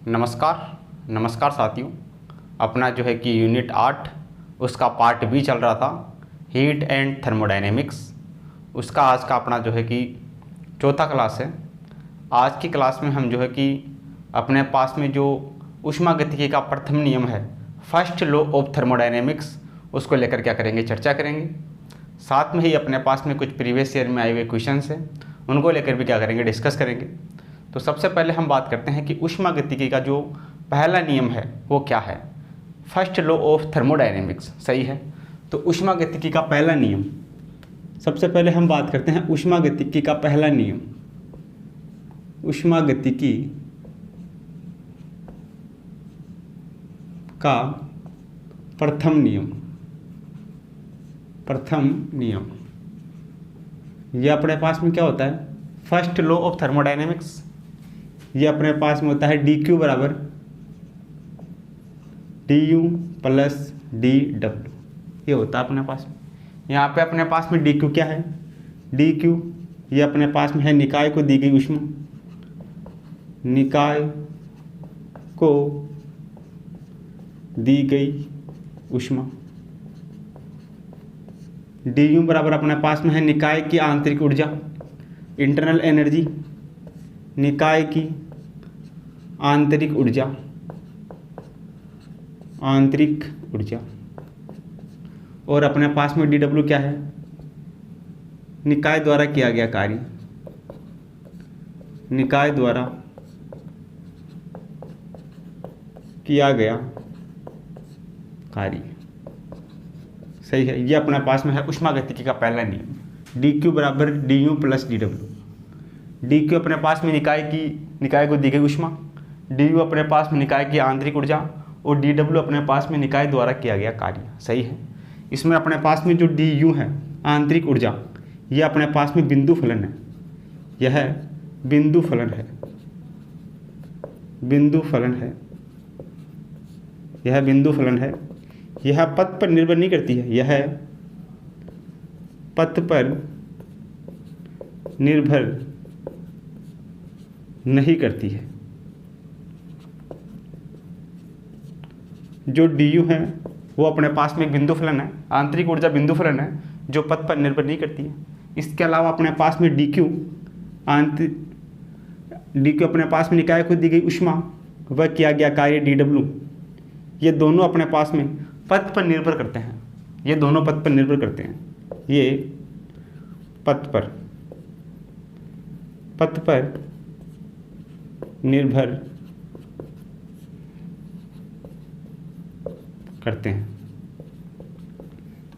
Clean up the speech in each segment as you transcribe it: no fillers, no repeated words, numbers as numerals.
नमस्कार साथियों। अपना जो है कि यूनिट 8 उसका पार्ट बी चल रहा था, हीट एंड थर्मोडायनेमिक्स। उसका आज का अपना जो है कि चौथा क्लास है। आज की क्लास में हम जो है कि अपने पास में जो ऊष्मागतिकी का प्रथम नियम है, फर्स्ट लॉ ऑफ थर्मोडायनेमिक्स, उसको लेकर क्या करेंगे, चर्चा करेंगे। साथ में ही अपने पास में कुछ प्रीवियस ईयर में आए हुए क्वेश्चंस हैं, उनको लेकर भी क्या करेंगे, डिस्कस करेंगे। तो सबसे पहले हम बात करते हैं कि ऊष्मागतिकी का जो पहला नियम है वो क्या है। फर्स्ट लॉ ऑफ थर्मोडायनेमिक्स, सही है। तो ऊष्मागतिकी का पहला नियम, सबसे पहले हम बात करते हैं ऊष्मागतिकी का पहला नियम। ऊष्मागतिकी का प्रथम नियम, यह अपने पास में क्या होता है, फर्स्ट लॉ ऑफ थर्मोडायनेमिक्स। ये अपने पास में होता है dQ बराबर du प्लस dW, ये होता है अपने पास में। यहाँ पे अपने पास में dQ क्या है, dQ ये अपने पास में है निकाय को दी गई ऊष्मा, निकाय को दी गई ऊष्मा। du बराबर अपने पास में है निकाय की आंतरिक ऊर्जा, इंटरनल एनर्जी, निकाय की आंतरिक ऊर्जा, और अपने पास में dW क्या है, निकाय द्वारा किया गया कार्य, निकाय द्वारा किया गया कार्य, सही है। ये अपने पास में है ऊष्मागतिकी का पहला नियम, dQ बराबर du प्लस dW। dQ अपने पास में निकाय को दी गई ऊष्मा, du अपने पास में निकाय की आंतरिक ऊर्जा, और dW अपने पास में निकाय द्वारा किया गया कार्य, सही है। इसमें अपने पास में जो du है, आंतरिक ऊर्जा, यह अपने पास में बिंदु फलन है, यह बिंदु फलन है, यह बिंदु फलन है। यह पथ पर निर्भर नहीं करती है, यह पथ पर निर्भर नहीं करती है। जो du है वो अपने पास में एक बिंदु फलन है, आंतरिक ऊर्जा बिंदु फलन है, जो पथ पर निर्भर नहीं करती है। इसके अलावा अपने पास में dQ अपने पास में निकाय को दी गई ऊष्मा, वह किया गया कार्य dW, ये दोनों अपने पास में पथ पर निर्भर करते हैं, ये दोनों पथ पर निर्भर करते हैं, ये पथ पर निर्भर करते हैं।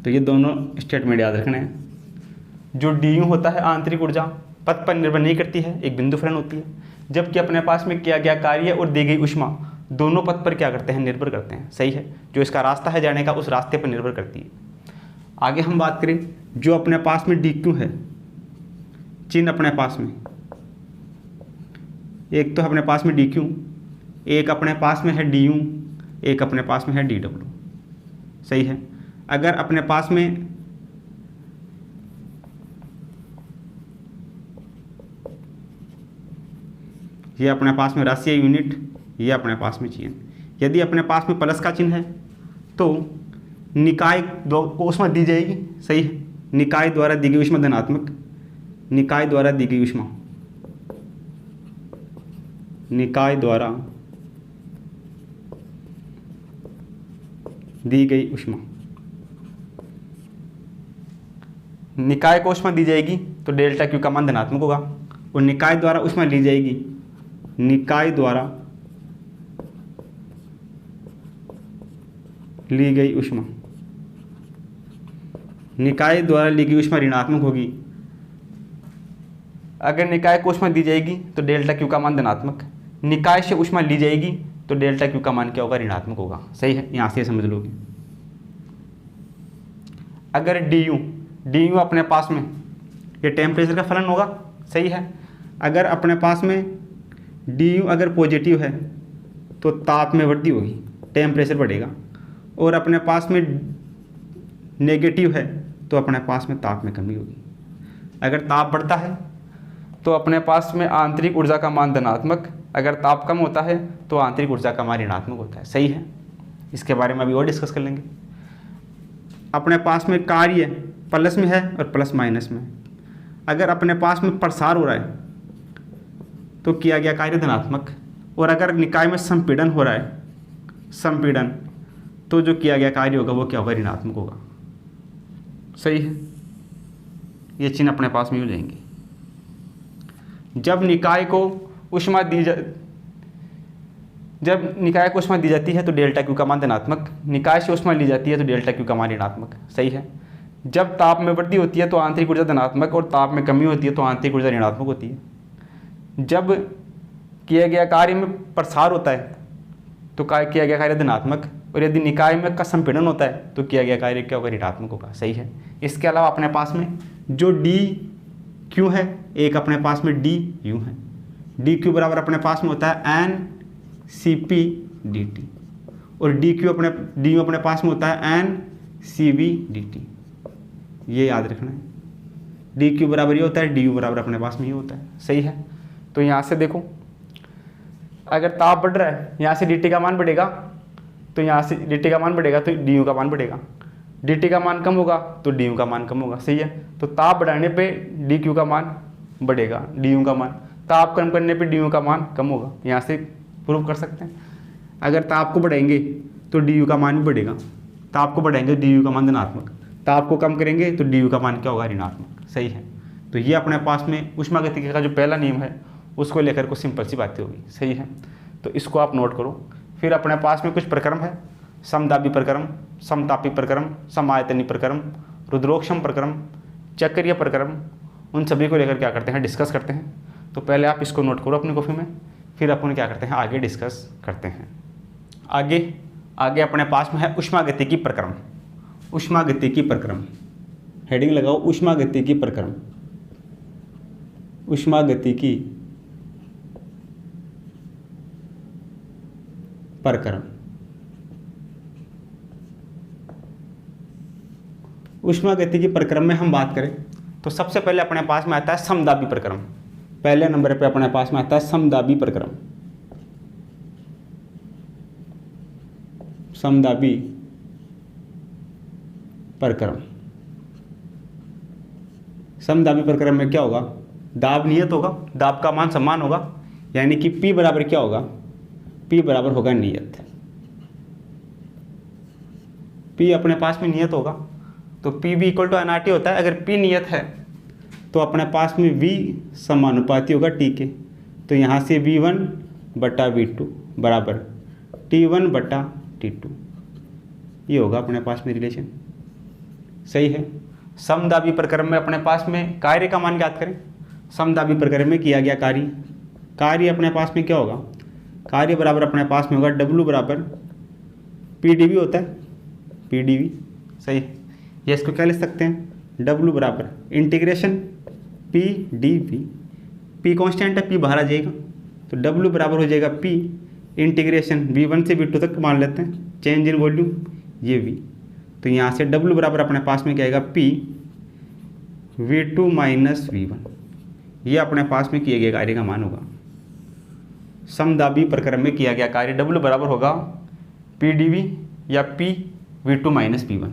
तो ये दोनों स्टेटमेंट याद रखने हैं। जो du होता है, आंतरिक ऊर्जा, पथ पर निर्भर नहीं करती है, एक बिंदु फलन होती है, जबकि अपने पास में किया गया कार्य और दी गई ऊष्मा दोनों पथ पर क्या करते हैं, निर्भर करते हैं, सही है। जो इसका रास्ता है जाने का, उस रास्ते पर निर्भर करती है। आगे हम बात करें, जो अपने पास में dQ है, चिन्ह अपने पास में, एक तो अपने पास में dQ, एक अपने पास में है du, एक अपने पास में है dW, सही है। अगर अपने पास में ये अपने पास में राशि यूनिट, ये अपने पास में चिन्ह, यदि अपने पास में प्लस का चिन्ह है तो निकाय को ऊष्मा दी जाएगी, सही है। निकाय द्वारा दी गई ऊष्मा धनात्मक, निकाय द्वारा दी गई ऊष्मा, निकाय द्वारा दी गई ऊष्मा, निकाय को ऊष्मा दी जाएगी तो डेल्टा Q का मान धनात्मक होगा, और निकाय द्वारा ऊष्मा ली जाएगी, निकाय द्वारा ली गई ऊष्मा, निकाय द्वारा ली गई ऊष्मा ऋणात्मक होगी। अगर निकाय को ऊष्मा दी जाएगी तो डेल्टा Q का मान धनात्मक, निकाय से ऊष्मा ली जाएगी तो डेल्टा Q का मान क्या होगा, ऋणात्मक होगा, सही है। यहाँ से समझ लोगे। अगर du अपने पास में ये टेम्परेचर का फलन होगा, सही है। अगर अपने पास में du अगर पॉजिटिव है तो ताप में वृद्धि होगी, टेम्परेचर बढ़ेगा, और अपने पास में नेगेटिव है तो अपने पास में ताप में कमी होगी। अगर ताप बढ़ता है तो अपने पास में आंतरिक ऊर्जा का मान धनात्मक, अगर ताप कम होता है तो आंतरिक ऊर्जा का मान ऋणात्मक होता है। सही है, इसके बारे में अभी और डिस्कस कर लेंगे। अपने पास में कार्य प्लस में है और प्लस माइनस में। अगर अपने पास में प्रसार हो रहा है तो किया गया कार्य धनात्मक, और अगर निकाय में संपीड़न हो रहा है, संपीड़न, तो जो किया गया कार्य होगा वो क्या होगा, ऋणात्मक होगा। सही है, ये चिन्ह अपने पास में हो जाएंगे। जब निकाय को ऊष्मा दी जाती है तो डेल्टा क्यू का मान धनात्मक, निकाय से ऊष्मा ली जाती है तो डेल्टा क्यू का मान ऋणात्मक। सही है, जब ताप में वृद्धि होती है तो आंतरिक ऊर्जा धनात्मक और ताप में कमी होती है तो आंतरिक ऊर्जा ऋणात्मक होती है। जब किया गया कार्य में प्रसार होता है तो किया गया कार्य धनात्मक, और यदि निकाय में का संपीड़न होता है तो किया गया कार्य क्या होगा, ऋणात्मक होगा। सही है। इसके अलावा अपने पास में जो डी क्यू है, एक अपने पास में डी यू है। डी क्यू बराबर अपने पास में होता है N C P D T, और डी यू अपने पास में होता है N C V D T. ये याद रखना है, डी क्यू बराबर ये होता है, डी यू बराबर अपने पास में ये होता है। सही है, तो यहाँ से देखो, अगर ताप बढ़ रहा है, यहाँ से डी टी का मान बढ़ेगा तो यहाँ से डी टी का मान बढ़ेगा तो डी यू का मान बढ़ेगा, डी टी का मान कम होगा तो डी यू का मान कम होगा। सही है, तो ताप बढ़ाने पे डी क्यू का मान बढ़ेगा, डी यू का मान, ताप कम करने पे डी यू का मान कम होगा। यहाँ से प्रूव कर सकते हैं। अगर ताप को बढ़ाएंगे तो डी यू का मान भी बढ़ेगा, ताप को बढ़ाएंगे तो डी यू का मान धनात्मक, ताप को कम करेंगे तो डी यू का मान क्या होगा, ऋणात्मक। सही है, तो ये अपने पास में ऊष्मागतिकी का जो पहला नियम है उसको लेकर को सिंपल सी बातें होगी। सही है, तो इसको आप नोट करो। फिर अपने पास में कुछ प्रक्रम है, समदाबी प्रक्रम, समतापी प्रक्रम, समायतनी प्रक्रम, रुद्रोक्षम प्रक्रम, चक्रीय प्रक्रम, उन सभी को लेकर क्या करते हैं, डिस्कस करते हैं। तो पहले आप इसको नोट करो अपनी कॉपी में, फिर अपन क्या करते हैं, आगे डिस्कस करते हैं। आगे अपने पास में है ऊष्मागतिकी प्रक्रम। ऊष्मागतिकी प्रक्रम, हेडिंग लगाओ, ऊष्मागतिकी प्रक्रम। ऊष्मागतिकी प्रक्रम, ऊष्मागतिकी प्रक्रम में हम बात करें तो सबसे पहले अपने पास में आता है समदाबी प्रक्रम। पहले नंबर पे अपने पास में आता है समदाबी प्रक्रम। समदाबी प्रक्रम, समदाबी प्रक्रम में क्या होगा, दाब नियत होगा, दाब का मान समान होगा, यानी कि P बराबर क्या होगा, P बराबर होगा नियत। P अपने पास में नियत होगा तो P V equal to NRT होता है। अगर P नियत है तो अपने पास में V समानुपाती होगा T के, तो यहाँ से V1 बटा V2 बराबर T1 बटा T2, ये होगा अपने पास में रिलेशन। सही है। समदाबी प्रक्रम में अपने पास में कार्य का मान ज्ञात करें। समदाबी प्रक्रम में किया गया कार्य अपने पास में क्या होगा, कार्य बराबर अपने पास में होगा W बराबर PdV होता है, PdV। सही है, ये इसको क्या लिख सकते हैं, W बराबर इंटीग्रेशन PdV। P कांस्टेंट है, P बाहर आ जाएगा तो W बराबर हो जाएगा P इंटीग्रेशन V1 से V2 तक मान लेते हैं, चेंज इन वॉल्यूम ये V। तो यहाँ से W बराबर अपने पास में क्या आएगा, P V2 माइनस V1, ये अपने पास में किए गए कार्य का मान होगा। समदाबी प्रक्रम में किया गया कार्य W बराबर होगा PdV या P V2 माइनस V1।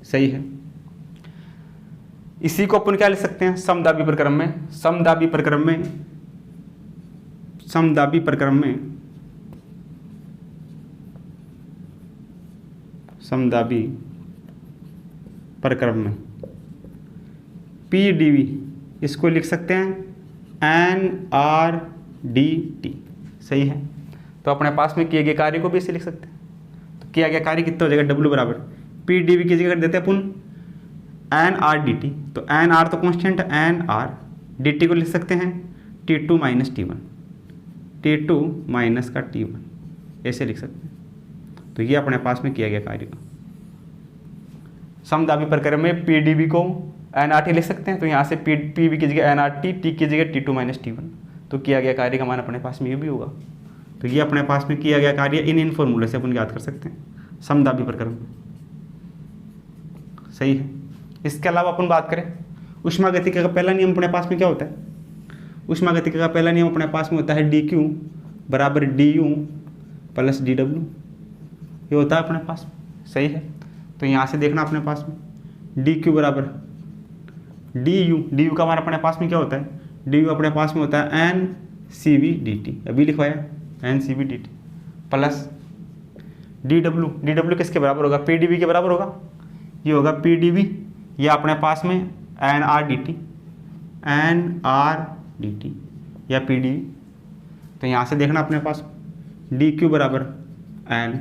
सही है, इसी को अपन क्या लिख सकते हैं समदाबी प्रक्रम में। समदाबी प्रक्रम में PdV इसको लिख सकते हैं NRDT। सही है, तो अपने पास में किए गए कार्य को भी इसे लिख सकते हैं। तो किया गया कार्य कितना हो जाएगा, W बराबर PdV की जगह कर देते हैं अपन NRDT, तो NR तो कांस्टेंट है, NR DT को लिख सकते हैं T2 minus T1, T2 minus का T1, ऐसे लिख सकते हैं। तो ये अपने पास में किया गया कार्य का। समदाबी प्रक्रम में PdV को NRT लिख सकते हैं, तो यहाँ से PV की जगह NRT, T की जगह T2 माइनस T1, तो किया गया कार्य का मान अपने पास में ये भी होगा। तो ये अपने पास में किया गया कार्य इन फॉर्मूले से अपन याद कर सकते हैं समदाबी प्रक्रम में। सही है। इसके अलावा अपन बात करें ऊष्मागतिकी का पहला नियम अपने पास में क्या होता है, उष्मागतिकी का पहला नियम अपने पास में होता है डी क्यू बराबर D you plus D W, ये होता है अपने पास, सही है। तो यहाँ से देखना अपने पास में डी क्यू बराबर डी यू का मान अपने पास में क्या होता है, डी यू अपने पास में होता है N C V D T, अभी लिखवाया N C V D T plus D W किसके बराबर होगा, पी डी वी के बराबर होगा, ये होगा पी डी वी, ये अपने पास में एन आर डी टी या पी डी वी। तो यहाँ से देखना अपने पास डी क्यू बराबर एन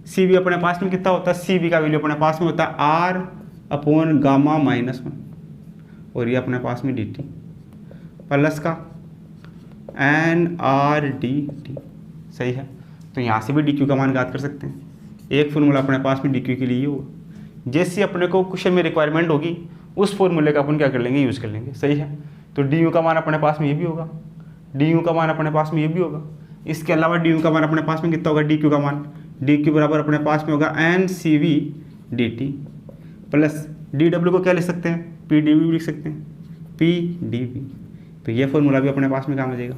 सी वी अपने पास में कितना होता है, सी वी का वैल्यू अपने पास में होता है आर अपॉन गामा माइनस 1 और ये अपने पास में डी टी प्लस का एन आर डी टी, सही है। तो यहाँ से भी डी क्यू का मान ज्ञात कर सकते हैं, एक फॉर्मूला अपने पास में डी क्यू के लिए होगा, जैसी अपने को क्वेश्चन में रिक्वायरमेंट होगी उस फॉर्मूले का अपन क्या कर लेंगे, यूज़ कर लेंगे, सही है। तो डी यू का मान अपने पास में ये भी होगा, डी यू का मान अपने पास में ये भी होगा, इसके अलावा डी यू का मान अपने पास में कितना होगा, डी क्यू का मान, डी क्यू बराबर अपने पास में होगा N C V D T plus D W को क्या लिख सकते हैं, पी डी वी लिख सकते हैं, पी डी वी। तो ये फॉर्मूला भी अपने पास में काम आ जाएगा,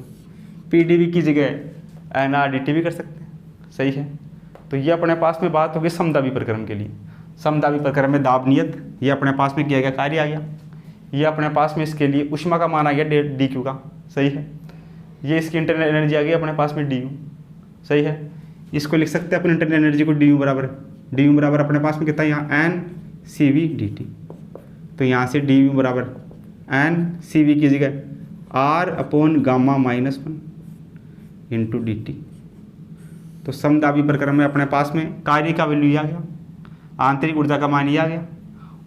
पी डी वी की जगह एन आर डी टी भी कर सकते हैं, सही है। तो ये अपने पास में बात होगी समदाबी प्रक्रम के लिए, समदाबी प्रक्रम में दाब नियत, ये अपने पास में किया गया कार्य आ गया, ये अपने पास में इसके लिए उष्मा का मान आ गया डी क्यू का, सही है। ये इसकी इंटरनल एनर्जी आ गई अपने पास में डी यू, सही है। इसको लिख सकते हैं अपने इंटरनल एनर्जी को डी यू बराबर अपने पास में कितना है यहाँ N C V D T. तो यहाँ से डी यू बराबर एन सी वी की जगह R upon gamma minus 1 into D T. तो समदाबी प्रक्रम में अपने पास में कार्य का वैल्यू ये आ गया, आंतरिक ऊर्जा का मान ये आ गया,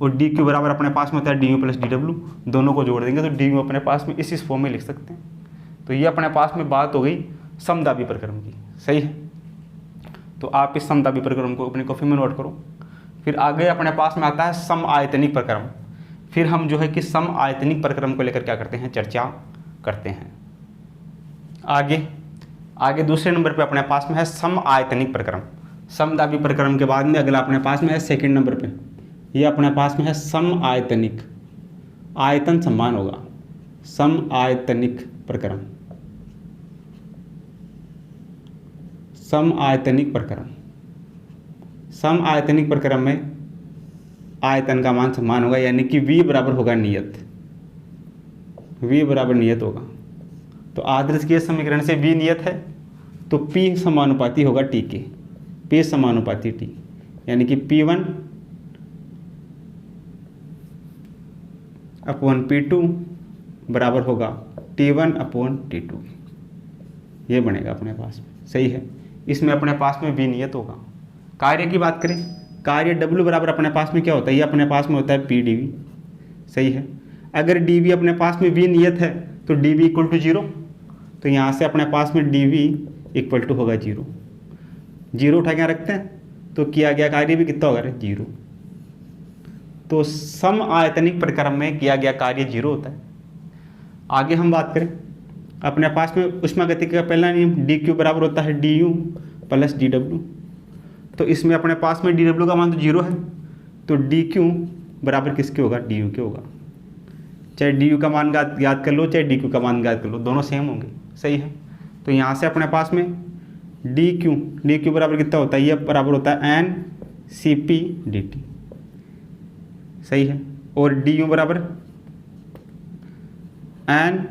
और डी क्यू बराबर अपने पास में होता है D you plus D W, दोनों को जोड़ देंगे तो डी यू अपने पास में इस फॉर्म में लिख सकते हैं। तो ये अपने पास में बात हो गई समदाबी प्रक्रम की, सही है। तो आप इस समदाबी प्रक्रम को अपनी कॉपी में नोट करो। फिर आगे अपने पास में आता है सम आयतनिक प्रक्रम। फिर हम जो है कि सम आयतनिक प्रक्रम को लेकर क्या करते हैं, चर्चा करते हैं। आगे दूसरे नंबर पे अपने पास में है सम आयतनिक प्रक्रम। समदाबी प्रक्रम के बाद में अगला अपने पास में है सेकंड नंबर पे, ये अपने पास में है सम आयतनिक, आयतन समान होगा, सम आयतनिक प्रक्रम, सम आयतनिक प्रक्रम। सम आयतनिक प्रक्रम में आयतन का मान समान होगा, यानी कि V बराबर होगा नियत, V बराबर नियत होगा। तो आदर्श गैस समीकरण से V नियत है तो P समानुपाती होगा T के, P समानुपाती T, यानी कि P1 अपॉन P2 बराबर होगा T1 अपॉन T2, ये बनेगा अपने पास में, सही है। इसमें अपने पास में V नियत होगा। कार्य की बात करें, कार्य W बराबर अपने पास में क्या होता है, ये अपने पास में होता है पी डी वी, सही है। अगर डी वी अपने पास में V नियत है तो डी वी इक्वल टू 0, तो यहाँ से अपने पास में डी वी इक्वल टू होगा 0, 0 उठा के यहाँ रखते हैं तो किया गया कार्य भी कितना होगा, 0। तो सम आयतनिक प्रक्रम में किया गया कार्य 0 होता है। आगे हम बात करें, अपने पास में उष्मागतिकी का पहला नियम डी क्यू बराबर होता है D you plus D W. तो इसमें अपने पास में डी डब्ल्यू का मान तो 0 है, तो डी क्यू बराबर किसके होगा, डी यू के होगा। चाहे डी यू का मान याद कर लो, चाहे डी क्यू का मान याद कर लो, दोनों सेम होंगे, सही है। तो यहाँ से अपने पास में डी क्यू बराबर कितना होता है, ये बराबर होता है N C P D T, सही है। और डी यू बराबर N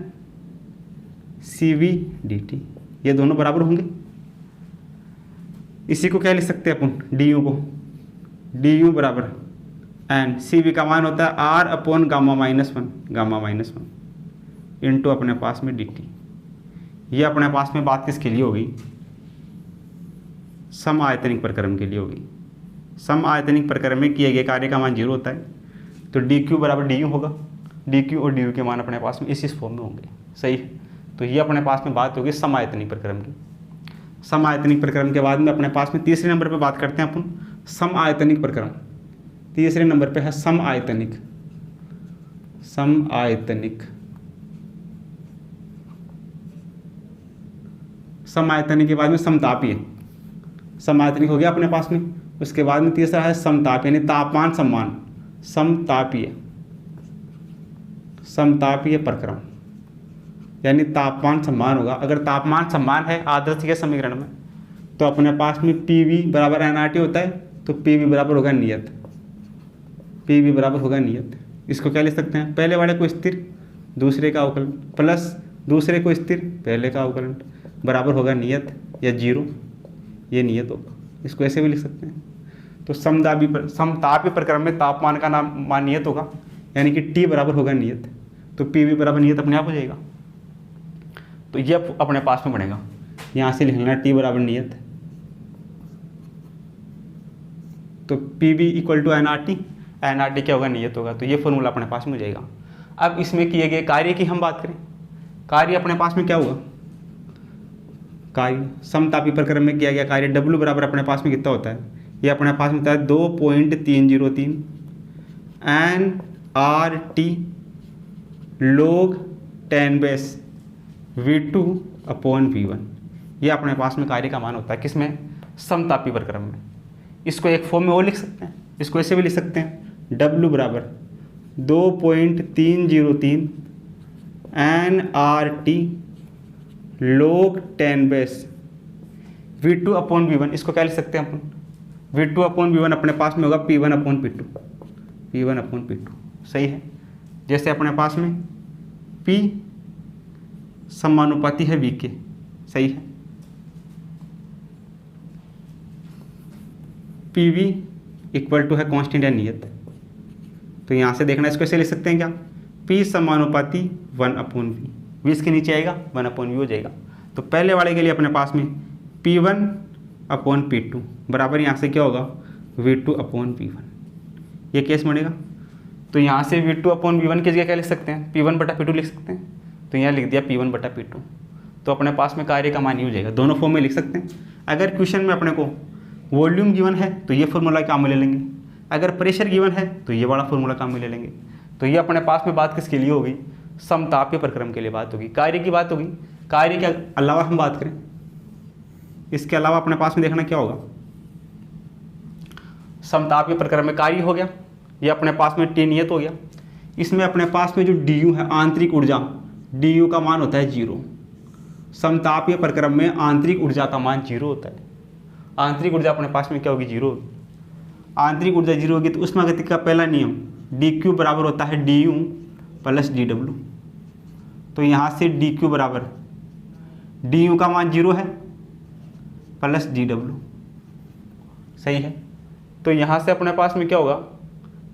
C V D T, ये दोनों बराबर होंगे। इसी को क्या लिख सकते हैं अपन, डी यू को, डी यू बराबर एन सी वी का मान होता है R upon gamma minus 1 into अपने पास में डी टी। ये अपने पास में बात किसके लिए होगी, सम आयतनिक प्रक्रम के लिए होगी। सम आयतनिक प्रक्रम में किए गए कार्य का मान 0 होता है, तो डी क्यू बराबर डी यू होगा, डी क्यू और डी यू के मान अपने पास में इस फॉर्म में होंगे, सही है। तो ये अपने पास में बात होगी सम आयतनिक प्रक्रम की। सम आयतनिक प्रक्रम के बाद में अपने पास में तीसरे नंबर पे बात करते हैं अपन सम आयतनिक प्रक्रम। तीसरे नंबर पे है सम आयतनिक, सम आयतनिक, सम आयतनिक के बाद में समतापीय। सम आयतनिक हो गया अपने पास में, उसके बाद में तीसरा है समतापीय, यानी तापमान सम्मान, समतापीय, समतापीय प्रक्रम यानी तापमान समान होगा। अगर तापमान समान है आदर्श गैस समीकरण में तो अपने पास में PV बराबर nRT होता है, तो PV बराबर होगा नियत, PV बराबर होगा नियत। इसको क्या लिख सकते हैं, पहले वाले को स्थिर दूसरे का अवकलन प्लस दूसरे को स्थिर पहले का अवकलन बराबर होगा नियत या जीरो, ये नियत होगा। इसको ऐसे भी लिख सकते हैं। तो समतापीय प्रक्रम में तापमान का मान नियत होगा, यानी कि T बराबर होगा नियत, तो PV बराबर नियत अपने आप हो जाएगा। तो ये अपने पास में बनेगा, यहाँ से लिख लेना T बराबर नियत, तो PV equal to nRT, nRT क्या होगा, नियत होगा। तो ये फॉर्मूला अपने पास में हो जाएगा। अब इसमें किए गए कार्य की हम बात करें, कार्य अपने पास में क्या होगा, कार्य समतापी प्रक्रम में किया गया कार्य W बराबर अपने पास में कितना होता है, ये अपने पास में होता है 2.303 nRT log 10 base V2 upon V1, ये अपने पास में कार्य का मान होता है किसमें, समतापी प्रक्रम में। इसको एक फॉर्म में और लिख सकते हैं, इसको ऐसे भी लिख सकते हैं, W बराबर 2.303 nRT log 10 base V2 upon V1। इसको क्या लिख सकते हैं अपन, V2 अपॉन V1 अपने पास में होगा P1 upon P2, P1 upon P2, सही है। जैसे अपने पास में P समानुपाती है V के, सही है, PV इक्वल टू है कांस्टेंट या नियत। तो यहाँ से देखना, इसको ऐसे लिख सकते हैं क्या, P समानुपाती 1 अपॉन V, इसके नीचे आएगा 1 अपॉन V हो जाएगा। तो पहले वाले के लिए अपने पास में P1 अपॉन P2 बराबर यहाँ से क्या होगा, V2 अपॉन P1, ये केस बनेगा। तो यहाँ से V2 अपॉन V1 की जगह क्या लिख सकते हैं, P1 बटा P2 लिख सकते हैं। तो यहाँ लिख दिया P1 बटा P2, तो अपने पास में कार्य का मान ही हो जाएगा। दोनों फॉर्म में लिख सकते हैं। अगर क्वेश्चन में अपने को वॉल्यूम गिवन है तो ये फॉर्मूला काम में ले लेंगे, अगर प्रेशर गिवन है तो ये वाला फॉर्मूला काम में ले लेंगे। तो ये अपने पास में बात किसके लिए होगी, समतापीय प्रक्रम के लिए बात होगी, कार्य की बात होगी। कार्य के अलावा हम बात करें, इसके अलावा अपने पास में देखना क्या होगा, समतापीय प्रक्रम में कार्य हो गया, ये अपने पास में T नियत हो गया। इसमें अपने पास में जो du है आंतरिक ऊर्जा, du का मान होता है 0। समतापीय प्रक्रम में आंतरिक ऊर्जा का मान 0 होता है। आंतरिक ऊर्जा अपने पास में क्या होगी, 0। आंतरिक ऊर्जा 0 होगी तो ऊष्मागतिकी का पहला नियम dq बराबर होता है du प्लस dw। तो यहाँ से dq बराबर du का मान 0 है प्लस dw, सही है। तो यहाँ से अपने पास में क्या होगा,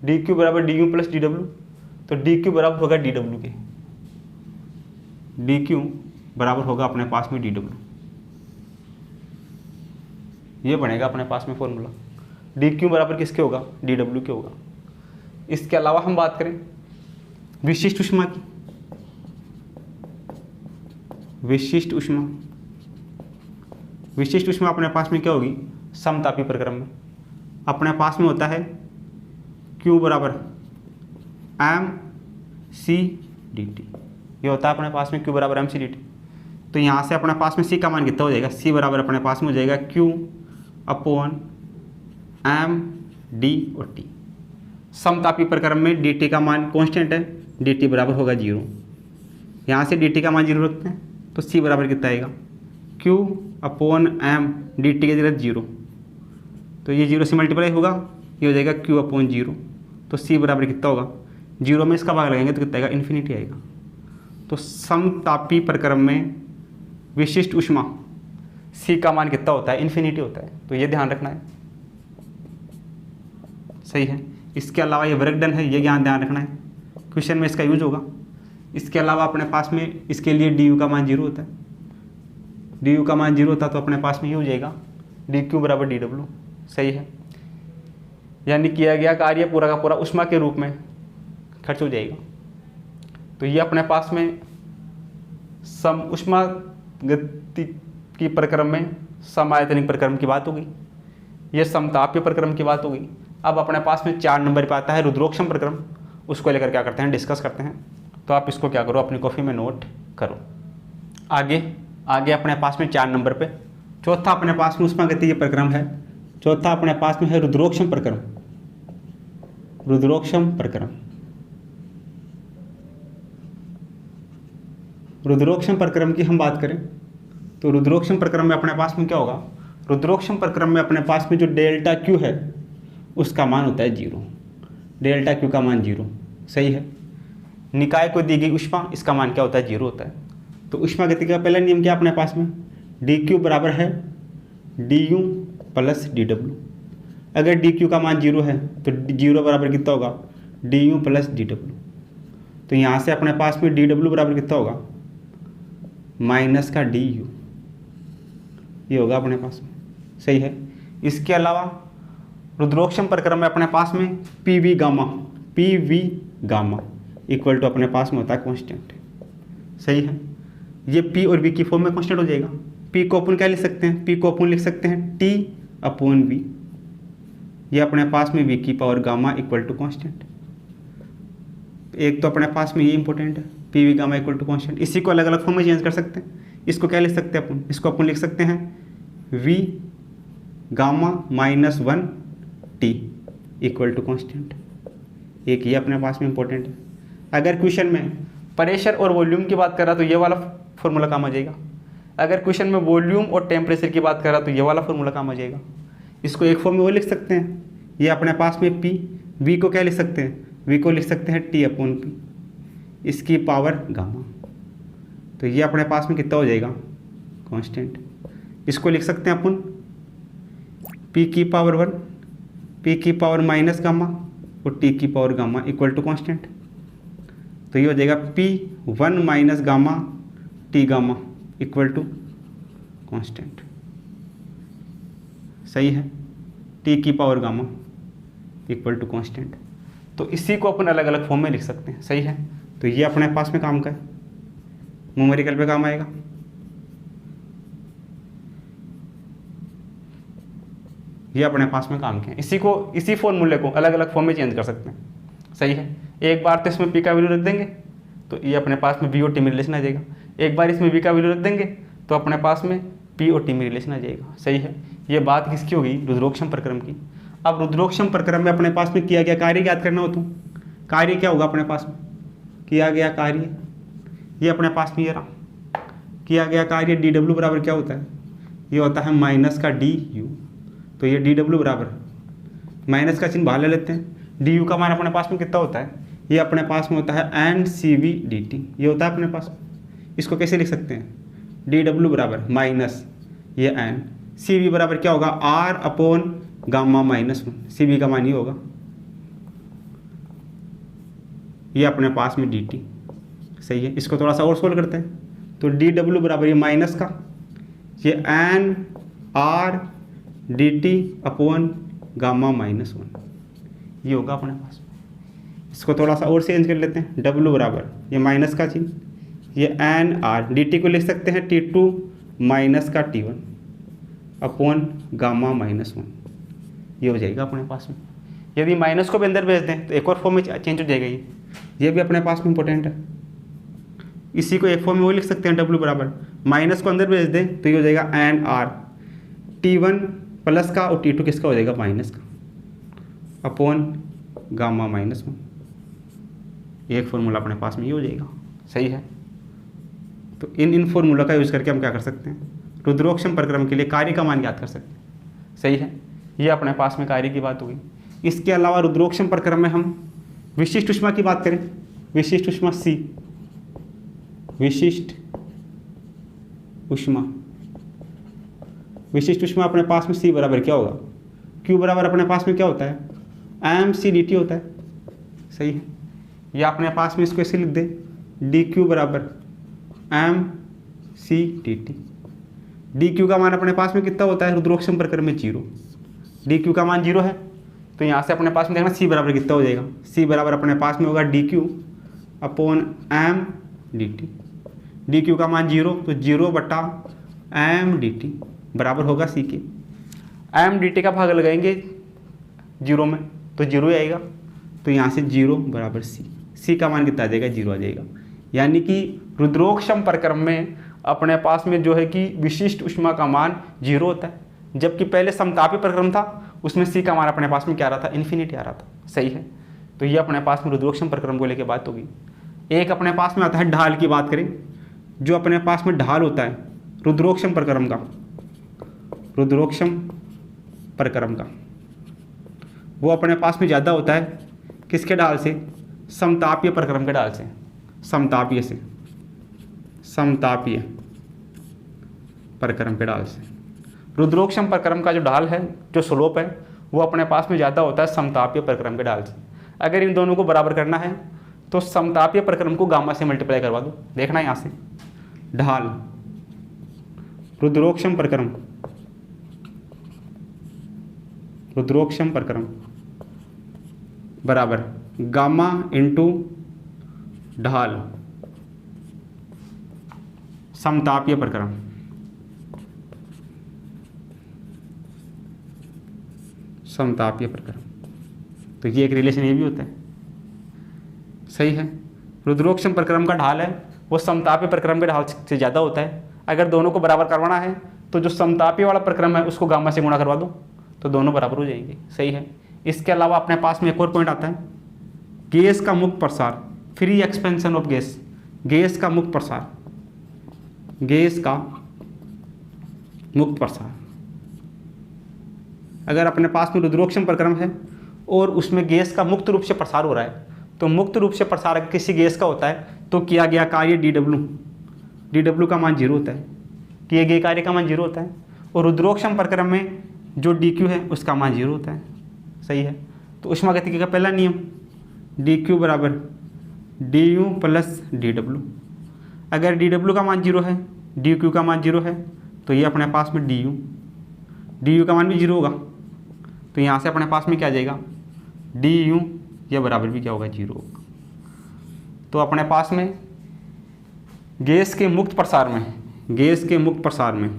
dq बराबर du प्लस dw, तो dq बराबर होगा dw के, dq बराबर होगा अपने पास में dw, ये बनेगा अपने पास में फॉर्मूला। dq बराबर किसके होगा, dw के होगा। इसके अलावा हम बात करें विशिष्ट ऊष्मा की, विशिष्ट ऊष्मा अपने पास में क्या होगी, समतापी प्रक्रम में अपने पास में होता है Q बराबर mc/dt, ये होता है अपने पास में Q बराबर mc/dt। तो यहाँ से अपने पास में C का मान कितना हो जाएगा, C बराबर अपने पास में हो जाएगा Q अपॉन m d और t। समतापी प्रक्रम में dt का मान कांस्टेंट है, dt बराबर होगा 0। यहाँ से dt का मान 0 रखते हैं तो C बराबर कितना आएगा, Q अपॉन m dt की जगह 0, तो ये 0 से मल्टीप्लाई होगा, ये हो जाएगा Q अपॉन 0। तो C बराबर कितना होगा, 0 में इसका भाग लगाएंगे तो कितना आएगा, इन्फिनिटी आएगा। तो समतापी प्रक्रम में विशिष्ट ऊष्मा C का मान कितना होता है, इन्फिनिटी होता है। तो ये ध्यान रखना है, सही है। इसके अलावा ये वर्क डन है, ये ध्यान रखना है, क्वेश्चन में इसका यूज होगा। इसके अलावा अपने पास में इसके लिए du का मान 0 होता है, du का मान 0 होता है तो अपने पास में ये हो जाएगा dq बराबर dw, सही है। यानी किया गया कार्य पूरा का पूरा ऊष्मा के रूप में खर्च हो जाएगा। तो ये अपने पास में सम ऊष्मा गतिकी प्रक्रम में समायतनिक प्रक्रम की बात होगी, ये समतापीय प्रक्रम की बात होगी। अब अपने पास में 4 नंबर पे आता है रुद्रोक्षम प्रक्रम, उसको लेकर क्या करते हैं, डिस्कस करते हैं। तो आप इसको क्या करो, अपनी कॉपी में नोट करो। आगे अपने पास में 4 नंबर पे चौथा अपने पास में ऊष्मागतिकीय प्रक्रम है, चौथा अपने पास में है रुद्रोक्षम प्रक्रम। रुद्रोक्षम प्रक्रम रुद्रोक्षम प्रक्रम की हम बात करें तो रुद्रोक्षम प्रक्रम में अपने पास में क्या होगा, रुद्रोक्षम प्रक्रम में अपने पास में जो डेल्टा क्यू है उसका मान होता है 0, डेल्टा क्यू का मान 0, सही है। निकाय को दी गई ऊष्मा, इसका मान क्या होता है, 0 होता है। तो ऊष्मा गति का पहला नियम क्या अपने पास में, डी क्यू बराबर है D you plus D W. अगर डी क्यू का मान 0 है तो 0 बराबर कितना होगा, D you plus D W. तो यहाँ से अपने पास में डी डब्ल्यू बराबर कितना होगा, माइनस का डी यू, ये होगा अपने पास में, सही है। इसके अलावा रुद्रोक्षम प्रक्रम में अपने पास में P V gamma equal to अपने पास में होता है कांस्टेंट, सही है। ये पी और वी की फॉर्म में कांस्टेंट हो जाएगा। पी को अपन क्या लिख सकते हैं, पी को अपन लिख सकते हैं टी अपॉन वी, ये अपने पास में वी की power gamma equal to constant. एक तो अपने पास में ये इंपॉर्टेंट है, P V gamma equal to constant. इसी को अलग अलग फॉर्म में चेंज कर सकते हैं। इसको क्या लिख सकते हैं अपन, इसको अपन लिख सकते हैं V gamma minus 1 T equal to constant. एक ये अपने पास में इंपॉर्टेंट है। अगर क्वेश्चन में प्रेशर और वॉल्यूम की बात कर रहा तो ये वाला फॉर्मूला काम आ जाएगा। अगर क्वेश्चन में वॉल्यूम और टेम्परेचर की बात कर रहा तो ये वाला फॉर्मूला काम आ जाएगा। इसको एक फॉर्म में वो लिख सकते हैं, ये अपने पास में पी, वी को क्या लिख सकते हैं, वी को लिख सकते हैं टी अपॉन पी, इसकी पावर गामा। तो ये अपने पास में कितना हो जाएगा, कांस्टेंट। इसको लिख सकते हैं अपन पी की पावर 1, पी की पावर माइनस गामा और टी की power gamma equal to constant. तो ये हो जाएगा P 1 minus gamma T gamma equal to constant, सही है। टी की power gamma equal to constant. तो इसी को अपन अलग अलग फॉर्म में लिख सकते हैं, सही है। तो ये अपने पास में काम का है, न्यूमेरिकल पे काम आएगा। ये अपने पास में काम किया, इसी फॉर्मूले को अलग अलग फॉर्म में चेंज कर सकते हैं, सही है। एक बार तो इसमें पी का वैल्यू रख देंगे तो ये अपने पास में वी और टी में रिलेशन आ जाएगा। एक बार इसमें वी का वैल्यू रख देंगे तो अपने पास में पी और टी में रिलेशन आ जाएगा, सही है। ये बात किसकी होगी, रुद्रोक्षम प्रक्रम की। अब रुद्रोक्षम प्रक्रम में अपने पास में किया गया कार्य याद करना हो तो कार्य क्या होगा, अपने पास में किया गया कार्य, ये अपने पास में ये रहा, किया गया कार्य डी डब्ल्यू बराबर क्या होता है, ये होता है माइनस का डी यू। तो ये डी डब्ल्यू बराबर, माइनस का चिन्ह बाहर ले लेते हैं, डी यू का मान अपने पास में कितना होता है, ये अपने पास में होता है N C V D T, ये होता है अपने पास। इसको कैसे लिख सकते हैं, डी डब्ल्यू बराबर माइनस ये एन, सी वी बराबर क्या होगा, R upon gamma minus 1, C V का मान ये होगा, ये अपने पास में डी टी, सही है। इसको थोड़ा सा और सोल्व करते हैं। तो डी डब्ल्यू बराबर ये माइनस का ये N R D T upon gamma minus 1, ये होगा अपने पास में। इसको थोड़ा सा और चेंज कर लेते हैं, डब्ल्यू बराबर ये माइनस का चिन्ह, ये एन आर डी टी को लिख सकते हैं टी टू माइनस का टी 1 अपॉन गामा माइनस 1, ये हो जाएगा अपने पास में। यदि माइनस को भी अंदर भेज दें तो एक और फॉर्म में चेंज हो जाएगा, ये भी अपने पास में इंपॉर्टेंट है। इसी को एक फॉर्म में वो लिख सकते हैं, डब्ल्यू बराबर माइनस को अंदर भेज दें तो ये हो जाएगा एन आर टी 1 प्लस का और टी 2 किसका हो जाएगा, माइनस का अपॉन गामा माइनस 1, एक फॉर्मूला अपने पास में ये हो जाएगा, सही है। तो इन फॉर्मूला का यूज़ करके हम क्या कर सकते हैं, रुद्रोक्षम प्रक्रम के लिए कार्य का मान याद कर सकते हैं, सही है। ये अपने पास में कार्य की बात होगी। इसके अलावा रुद्रोक्षम प्रक्रम में हम विशिष्ट ऊष्मा की बात करें, विशिष्ट ऊष्मा सी, विशिष्ट ऊष्मा, विशिष्ट ऊष्मा अपने पास में सी बराबर क्या होगा, क्यू बराबर अपने पास में क्या होता है, एम सी डी टी होता है, सही है। या अपने पास में इसको ऐसे लिख दे, डी क्यू बराबर M C D T. D Q का मान अपने पास में कितना होता है, रुद्रोक्षम प्रक्रम में 0, डी क्यू का मान 0 है। तो यहाँ से अपने पास में देखना सी बराबर कितना हो जाएगा, सी बराबर अपने पास में होगा D Q upon M D T. D Q का मान 0 तो 0 बटा एम डी टी बराबर होगा सी के। एम डी टी का भाग लगाएंगे 0 में तो 0 ही आएगा, तो यहाँ से 0 बराबर सी, सी का मान कितना आ जाएगा, 0 आ जाएगा। यानी कि रुद्रोक्षम प्रक्रम में अपने पास में जो है कि विशिष्ट ऊष्मा का मान 0 होता है, जबकि पहले समतापी प्रक्रम था उसमें सी का मान अपने पास में क्या आ रहा था, इन्फिनिटी आ रहा था, सही है। तो ये अपने पास में रुद्रोक्षम प्रक्रम को लेकर बात होगी। एक अपने पास में आता है ढाल की बात करें, जो अपने पास में ढाल होता है रुद्रोक्षम प्रक्रम का, रुद्रोक्षम प्रक्रम का, वो अपने पास में ज़्यादा होता है किसके ढाल से? समतापीय प्रक्रम के ढाल से, समतापीय से, समतापीय प्रक्रम के ढाल से। रुद्रोक्षम प्रक्रम का जो ढाल है, जो स्लोप है, वो अपने पास में ज़्यादा होता है समतापीय प्रक्रम के ढाल से। अगर इन दोनों को बराबर करना है तो समतापीय प्रक्रम को गामा से मल्टीप्लाई करवा दो। देखना यहाँ से, ढाल रुद्रोक्षम प्रक्रम, रुद्रोक्षम प्रक्रम बराबर गामा इंटू ढाल समतापीय प्रक्रम, समतापीय प्रक्रम। तो ये एक रिलेशन ये भी होता है, सही है। रुद्रोक्षम प्रक्रम का ढाल है वो समतापीय प्रक्रम के ढाल से ज़्यादा होता है। अगर दोनों को बराबर करवाना है तो जो समतापीय वाला प्रक्रम है उसको गामा से गुणा करवा दो तो दोनों बराबर हो जाएंगे, सही है। इसके अलावा अपने पास में एक और पॉइंट आता है, गैस का मुक्त प्रसार, free expansion of gas, gas का मुक्त प्रसार, गैस का मुक्त प्रसार। अगर अपने पास में रुद्रोक्षम प्रक्रम है और उसमें गैस का मुक्त रूप से प्रसार हो रहा है, तो मुक्त रूप से प्रसार अगर किसी गैस का होता है तो किया गया कार्य dw का मान 0 होता है, किए गए कार्य का मान 0 होता है। और रुद्रोक्षम प्रक्रम में जो dq है उसका मान 0 होता है, सही है। तो ऊष्मागतिकी का पहला नियम dq बराबर du प्लस dw। अगर dw का मान 0 है, dq का मान 0 है, तो ये अपने पास में du का मान भी 0 होगा, तो यहाँ से अपने पास में क्या आ जाएगा du, यह बराबर भी क्या होगा 0 होगा। तो अपने पास में गैस के मुक्त प्रसार में, गैस के मुक्त प्रसार में,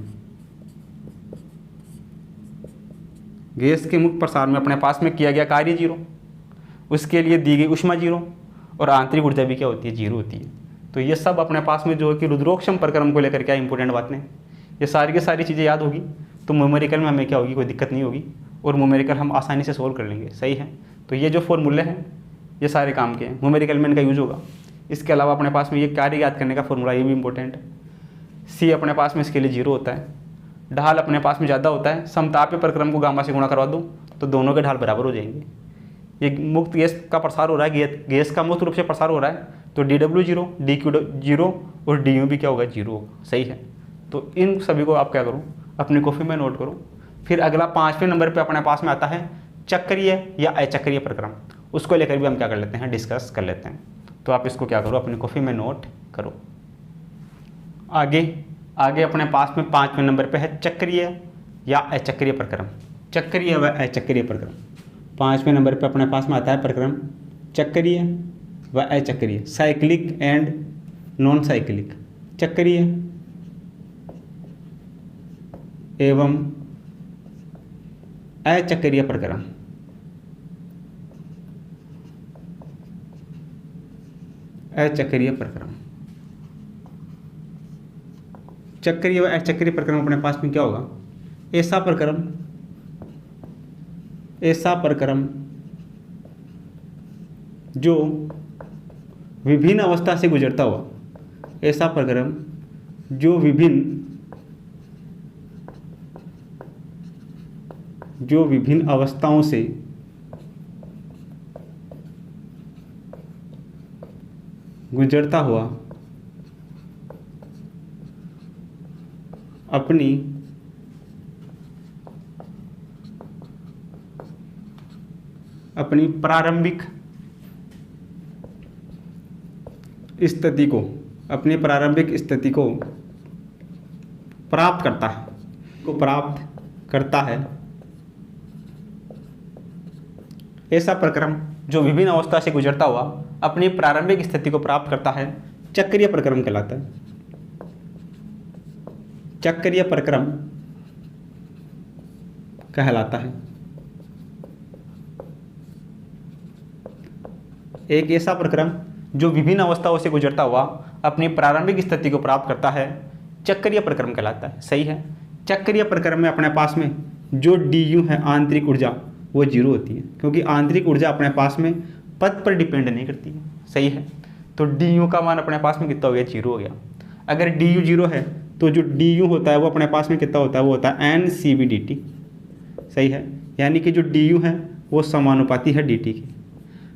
गैस के मुक्त प्रसार में अपने पास में किया गया कार्य 0, उसके लिए दी गई ऊष्मा 0 और आंतरिक ऊर्जा भी क्या होती है 0 होती है। तो ये सब अपने पास में जो है कि रुद्रोक्षम प्रक्रम को लेकर क्या इंपॉर्टेंट बातें, ये सारी की सारी चीज़ें याद होगी तो न्यूमेरिकल में हमें क्या होगी, कोई दिक्कत नहीं होगी और न्यूमेरिकल हम आसानी से सोल्व कर लेंगे, सही है। तो ये जो फॉर्मूले हैं ये सारे काम के हैं, न्यूमेरिकल में इनका यूज होगा। इसके अलावा अपने पास में ये कार्य याद करने का फॉर्मूला ये भी इंपॉर्टेंट है। सी अपने पास में इसके लिए 0 होता है, ढाल अपने पास में ज़्यादा होता है, समतापीय प्रक्रम को गामा से गुणा करवा दो तो दोनों के ढाल बराबर हो जाएंगे। ये मुक्त गैस का प्रसार हो रहा है, गैस का मुक्त रूप से प्रसार हो रहा है, तो dw 0, dq 0 और du भी क्या होगा 0 होगा, सही है। तो इन सभी को आप क्या करो, अपनी कॉपी में नोट करो। फिर अगला 5वें नंबर पे अपने पास में आता है चक्रीय या अचक्रीय प्रक्रम, उसको लेकर भी हम क्या कर लेते हैं, डिस्कस कर लेते हैं। तो आप इसको क्या करो, अपनी कॉपी में नोट करो। आगे अपने पास में 5वें नंबर पे है चक्रीय या अचक्रीय प्रक्रम, चक्रीय व अचक्रीय प्रक्रम। 5वें नंबर पे अपने पास में आता है प्रक्रम चक्रीय व अचक्रीय, साइक्लिक एंड नॉन साइक्लिक, चक्रीय एवं अचक्रीय प्रक्रम। अचक्रीय प्रक्रम, चक्रीय व अचक्रीय प्रक्रम अपने पास में क्या होगा, ऐसा प्रक्रम जो विभिन्न अवस्था से गुजरता हुआ, ऐसा प्रक्रम जो विभिन्न अवस्थाओं से गुजरता हुआ अपनी प्रारंभिक स्थिति को प्राप्त करता है, ऐसा प्रक्रम जो विभिन्न अवस्था से गुजरता हुआ अपनी प्रारंभिक स्थिति को प्राप्त करता है, चक्रीय प्रक्रम कहलाता है। चक्रीय प्रक्रम कहलाता है। एक ऐसा प्रक्रम जो विभिन्न अवस्थाओं से गुजरता हुआ अपनी प्रारंभिक स्थिति को प्राप्त करता है, चक्रीय प्रक्रम कहलाता है, सही है। चक्रीय प्रक्रम में अपने पास में जो du है आंतरिक ऊर्जा वो 0 होती है, क्योंकि आंतरिक ऊर्जा अपने पास में पथ पर डिपेंड नहीं करती है, सही है। तो du का मान अपने पास में कितना हो गया, 0 हो गया। अगर डी यू 0 है तो जो डी यू होता है वो अपने पास में कितना होता है, वो होता है N C V D T. सही है, यानी कि जो डी यू है वो समानुपाती है डी टी की।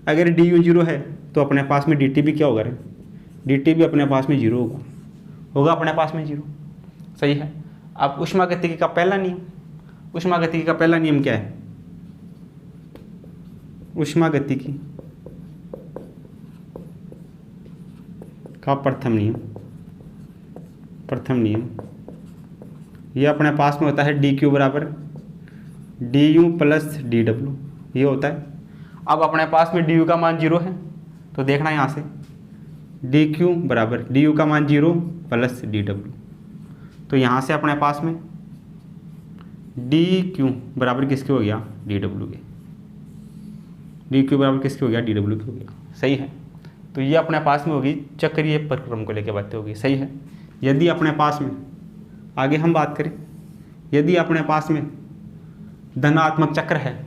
अगर डी यू 0 है तो अपने पास में डी टी भी क्या होगा, डी टी भी अपने पास में 0 होगा अपने पास में 0। सही है। अब ऊष्मागतिकी का पहला नियम, ऊष्मागतिकी का पहला नियम क्या है, ऊष्मागतिकी का प्रथम नियम ये अपने पास में होता है डी क्यू बराबर D you plus D W, ये होता है। अब अपने पास में डी यू का मान 0 है तो देखना यहाँ से डी क्यू बराबर डी यू का मान 0 प्लस डी डब्ल्यू, तो यहाँ से अपने पास में डी क्यू बराबर किसके हो गया, डी डब्ल्यू के। डी क्यू बराबर किसके हो गया, डी डब्ल्यू के हो गया। सही है, तो ये अपने पास में होगी चक्रीय प्रक्रम को लेकर बातें होगी। सही है। यदि अपने पास में आगे हम बात करें, यदि अपने पास में धनात्मक चक्र है,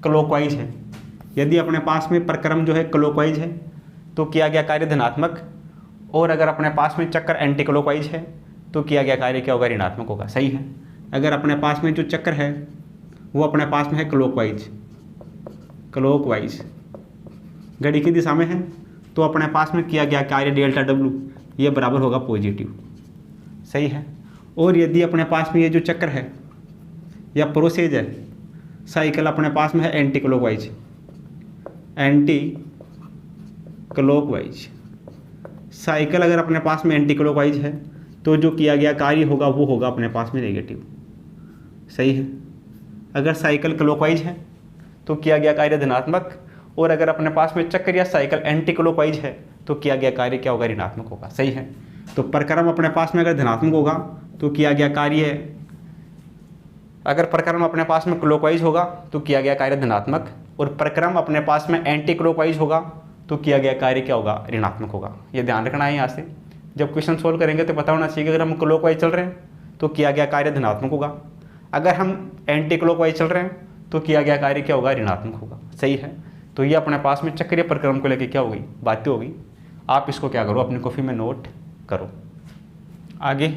क्लॉकवाइज है, यदि अपने पास में प्रक्रम जो है क्लॉकवाइज है तो किया गया कार्य धनात्मक, और अगर अपने पास में चक्र एंटी क्लॉकवाइज है तो किया गया कार्य क्या होगा, ऋणात्मक होगा। सही है। अगर अपने पास में जो चक्र है वो अपने पास में है क्लॉकवाइज घड़ी की दिशा में है तो अपने पास में किया गया कार्य डेल्टा डब्ल्यू ये बराबर होगा पॉजिटिव। सही है। और यदि अपने पास में ये जो चक्र है या प्रोसेज है, साइकिल अपने पास में है एंटी क्लॉकवाइज साइकिल अगर अपने पास में एंटी क्लॉकवाइज है तो जो किया गया कार्य होगा वो होगा अपने पास में नेगेटिव। सही है। अगर साइकिल क्लॉकवाइज है तो किया गया कार्य धनात्मक, और अगर अपने पास में चक्र या साइकिल एंटी क्लॉकवाइज है तो किया गया कार्य क्या होगा, ऋणात्मक होगा। सही है। तो प्रक्रम अपने पास में अगर धनात्मक होगा तो किया गया कार्य, अगर प्रक्रम अपने पास में क्लॉकवाइज होगा तो किया गया कार्य धनात्मक, और प्रक्रम अपने पास में एंटी क्लॉकवाइज होगा तो किया गया कार्य क्या होगा, ऋणात्मक होगा। ये ध्यान रखना है। यहाँ से जब क्वेश्चन सोल्व करेंगे तो पता होना चाहिए कि अगर हम क्लॉकवाइज चल रहे हैं तो किया गया कार्य धनात्मक होगा, अगर हम एंटी क्लॉकवाइज चल रहे हैं तो किया गया कार्य क्या होगा, ऋणात्मक होगा। सही है। तो ये अपने पास में चक्रीय प्रक्रम को लेकर क्या हो गई, बातें होगी। आप इसको क्या करो, अपनी कॉपी में नोट करो। आगे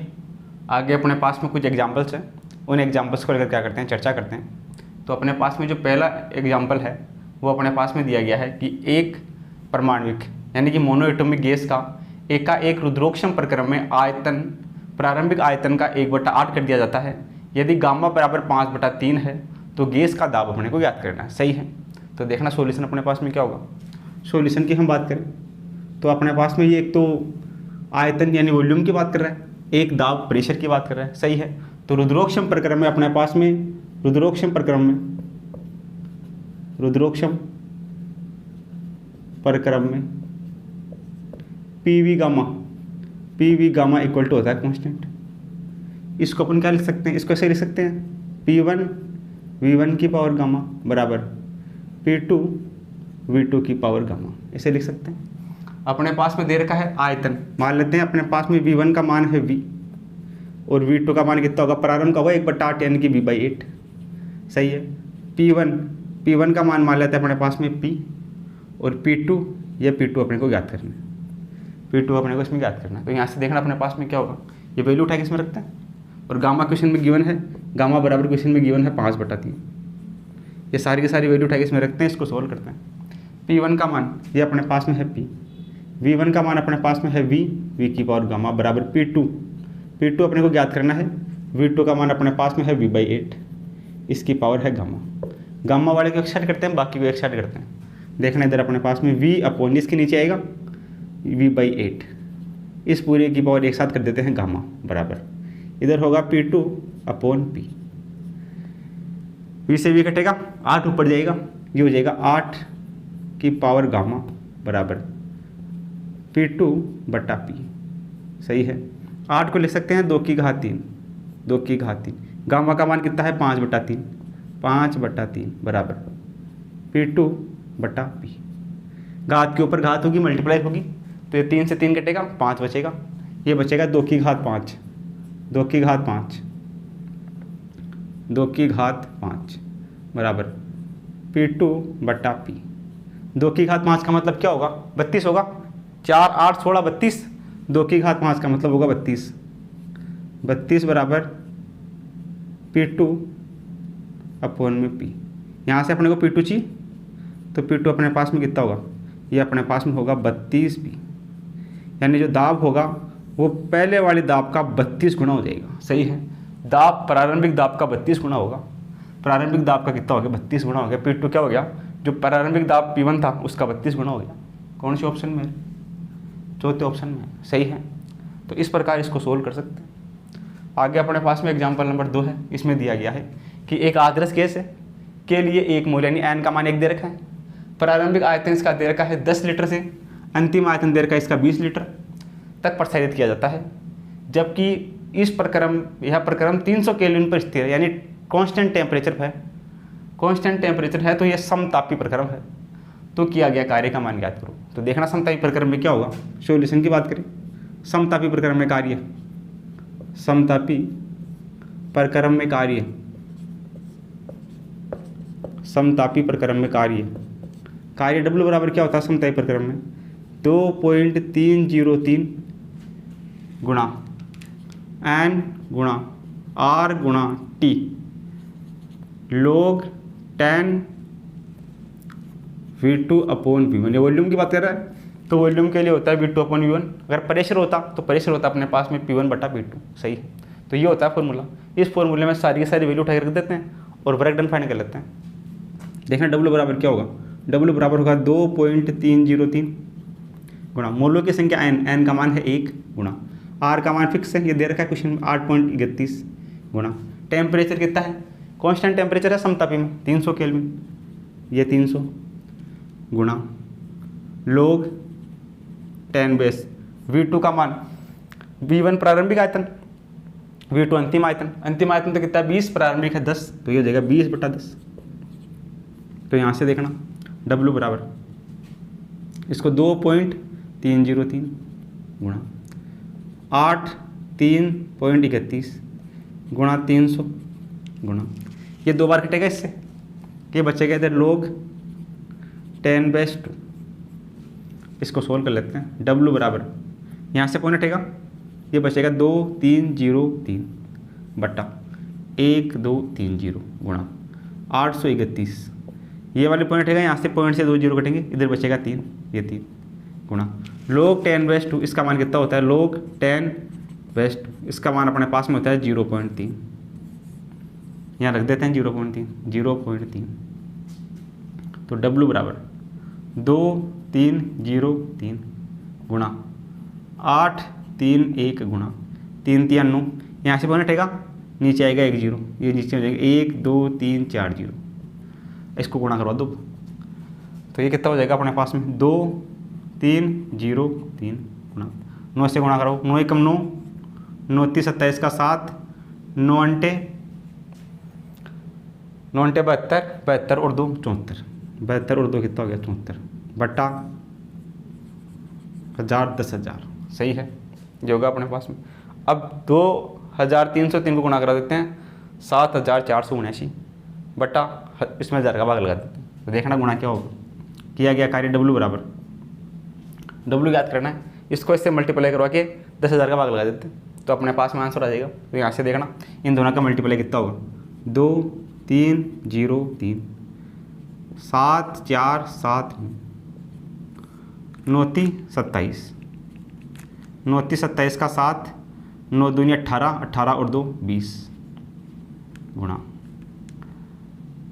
अपने पास में कुछ एग्जाम्पल्स हैं, उन एग्जाम्पल्स को लेकर क्या करते हैं, चर्चा करते हैं। तो अपने पास में जो पहला एग्जाम्पल है वो अपने पास में दिया गया है कि एक परमाणविक यानी कि मोनोएटॉमिक गैस का एक रुद्रोक्षम प्रक्रम में आयतन प्रारंभिक आयतन का 1/8 कर दिया जाता है। यदि गामा बराबर 5/3 है तो गैस का दाब अपने को याद करना है। सही है। तो देखना सॉल्यूशन अपने पास में क्या होगा। सॉल्यूशन की हम बात करें तो अपने पास में ये एक तो आयतन यानी वॉल्यूम की बात कर रहा है, एक दाब प्रेशर की बात कर रहा है। सही है। तो रुद्रोक्षम प्रक्रम में अपने पास में रुद्रोक्षम प्रक्रम में P V gamma equal to होता है कांस्टेंट। इसको अपन क्या लिख सकते हैं, इसको ऐसे लिख सकते हैं P1 V1 की पावर गामा बराबर P2 V2 की पावर गामा, ऐसे लिख सकते हैं। अपने पास में दे रखा है आयतन, मान लेते हैं अपने पास में V1 का मान है V और V2 का मान कितना होगा, प्रारंभ का होगा 1/8 यानी कि V/8। सही है। P1 का मान लेते हैं अपने पास में P, और P2 अपने को ज्ञात करना है, P2 अपने को इसमें ज्ञात करना है। तो यहाँ से देखना अपने पास में क्या होगा, ये वैल्यू उठा के इसमें रखते हैं, और गामा क्वेश्चन में गिवन है, गामा बराबर क्वेश्चन में गिवन है 5/3। ये सारी की सारी वैल्यू उठा के इसमें रखते हैं, इसको सोल्व करते हैं। P1 का मान ये अपने पास में है P, V1 का मान अपने पास में है V की पावर गामा बराबर P2 अपने को ज्ञात करना है, V2 का मान अपने पास में है V/8, इसकी पावर है गामा वाले को एक साइड करते हैं, बाकी को एक साइड करते हैं। देखना इधर अपने पास में V अपॉन इसके नीचे आएगा V/8, इस पूरे की पावर एक साथ कर देते हैं गामा बराबर, इधर होगा P2 अपॉन P, V से V कटेगा, 8 ऊपर जाएगा, ये हो जाएगा 8 की पावर गामा बराबर P2/P। सही है। 8 को लिख सकते हैं 2 की घात 3, गामा का मान कितना है 5/3 बराबर P2/P। घात के ऊपर घात होगी, मल्टीप्लाई होगी, तो ये 3 से 3 कटेगा, 5 बचेगा, ये बचेगा 2 की घात 5 बराबर P2/P। 2 की घात 5 का मतलब क्या होगा, 32 होगा, 4 8 16 32, 2 की घात 5 का मतलब होगा 32। 32 बराबर P2 अपॉन में P। यहाँ से अपने को P2 चाहिए, तो P2 अपने पास में कितना होगा, ये अपने पास में होगा 32 P। यानी जो दाब होगा वो पहले वाली दाब का 32 गुना हो जाएगा। सही है, दाब प्रारंभिक दाब का 32 गुना होगा। प्रारंभिक दाब का कितना हो गया, 32 गुना हो गया। P2 क्या हो गया, जो प्रारंभिक दाब P1 था उसका 32 गुना हो गया। कौन से ऑप्शन में है, चौथे ऑप्शन में। सही है, तो इस प्रकार इसको सोल्व कर सकते हैं। आगे अपने पास में एग्जाम्पल नंबर 2 है। इसमें दिया गया है कि एक आदर्श गैस है के लिए एक मोल यानी n का मान 1 दे रखा है। प्रारंभिक आयतन इसका दे रखा है 10 लीटर से अंतिम आयतन दे रखा है इसका 20 लीटर तक प्रसारित किया जाता है। जबकि इस प्रक्रम यह प्रक्रम 300 केल्विन पर स्थिर है, यानी कांस्टेंट टेम्परेचर है। कांस्टेंट टेम्परेचर है तो यह समतापी प्रक्रम है। तो किया गया कार्य का मान ज्ञात करो। तो देखना समतापी प्रक्रम में क्या होगा। सॉल्यूशन की बात करें, समतापी प्रक्रम में कार्य, समतापी प्रक्रम में कार्य, समतापी प्रक्रम में कार्य W बराबर क्या होता है समतापी प्रक्रम में, 2.303 गुणा N गुणा R गुणा T log 10 V2 upon V1। ये वॉल्यूम की बात कर रहा है, तो वॉल्यूम के लिए होता है V2 अपॉन V1। अगर प्रेशर होता तो प्रेशर होता अपने पास में P1 बटा P2। सही है, तो ये होता है फॉर्मूला। इस फॉर्मूले में सारी की सारी वैल्यू उठा के रख देते हैं और वर्क डन फाइंड कर लेते हैं। देखना W बराबर क्या होगा, W बराबर होगा 2.303 गुणा मोलों की संख्या n का मान है 1 गुणा R का मान फिक्स है, ये दे रखा है क्वेश्चन में 8.31 गुणा टेम्परेचर कितना है, कांस्टेंट टेम्परेचर है समतापी में 300 केल्विन, ये 300 गुणा log 10 बेस V2 का मान, V1 प्रारंभिक आयतन, V2 अंतिम आयतन तो कितना है 20, प्रारंभिक है 10, तो ये हो जाएगा 20 बटा 10। तो यहाँ से देखना W बराबर इसको 2.303 गुणा 3.31 गुणा 300 गुणा, ये 2 बार कटेगा इससे, ये बचेगा इधर log 10/2। इसको सोल्व कर लेते हैं। W बराबर यहाँ से पॉइंट हटेगा, ये बचेगा 2303 बटा 1230 गुणा 831। ये वाले पॉइंट हटेगा, यहाँ से पॉइंट से 2 जीरो कटेंगे, इधर बचेगा 3, ये 3 गुणा log 10/2। इसका मान कितना होता है log 10/2, इसका मान अपने पास में होता है 0.3। यहाँ रख देते हैं 0.3। तो W बराबर 2303 गुणा 831 गुणा 3 3 9, यहाँ से पॉइंट हटेगा, नीचे आएगा 1 0, ये नीचे हो जाएगा 1 2 3 4 0। इसको गुणा करवा दो, तो ये कितना हो जाएगा अपने पास में 2303 गुणा 9 से गुणा करो, 9 एकम 9, 9 3 27 का 7, 9 अंटे 72 और 2 74, 72 और 2 कितना हो गया 74 बटा 1000 10,000। सही है, ये होगा अपने पास में। अब 2303 को गुणा करा देते हैं 7479 बटा इसमें 1000 का भाग लगा देते हैं। तो देखना गुणा क्या होगा। किया गया कार्य W बराबर, W याद करना है, इसको इससे मल्टीप्लाई करवा के 10,000 का भाग लगा देते हैं, तो अपने पास में आंसर आ जाएगा। तो यहाँ से देखना इन दोनों का मल्टीप्लाई कितना होगा, 2303 7 4 7 9 3 27, 9 3 27 का 7, 9 दूनी 18, 18 और 2 20 गुणा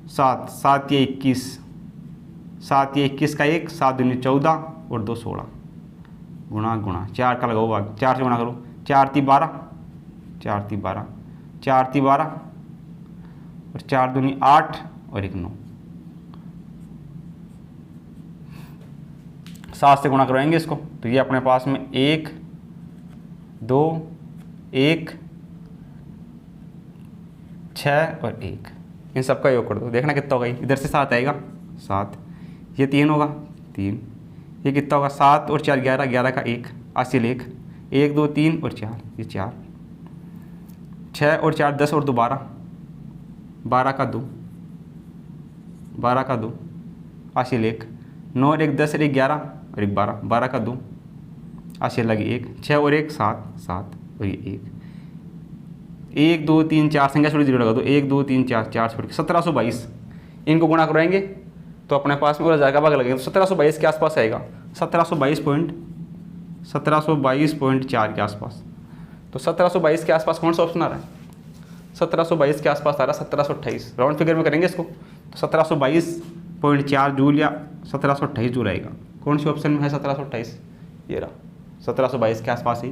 7 7 ये 21, 7 ये 21 का 1, 7 दूनी 14 और 2 16 गुणा 4 का लगाओ भाग, 4 से गुणा करो, 4 3 12, 4 3 12, 4 3 12 और 4 दूनी 8 और 1 9। 7 से गुणा करवाएंगे इसको, तो ये अपने पास में 1 2 1 6 और 1, इन सब का योग कर दो, देखना कितना होगा। इधर से 7 आएगा 7, ये 3 होगा 3, ये कितना होगा 7 और 4 11, 11 का 1 हासिल 1, 1 2 3 और 4, ये 4, 6 और 4 10 और 2 12, 12 का 2, 12 का 2 हासिल 1, 9 और 1 10 और 1 11 और 1 12, 12 का 2 ऐसे लगी 1, 6 और 1 7, 7 और ये 1 2 3 4 संख्या छोड़ी 0 लगा दो, 1 2 3 4 4 छोड़ के 1722। इनको गुणा कराएंगे तो अपने पास में और 1000 का भाग लगेगा, तो 1722 के आसपास आएगा, 1722.4 के आसपास। तो 1722 के आसपास कौन सा ऑप्शन आ रहा है? 1722 के आसपास आ रहा है 1728। राउंड फिगर में करेंगे इसको तो 1722.4 जूल या 1728 जूल आएगा। कौन सी ऑप्शन में है 1728? ये रहा 1722 के आसपास ही,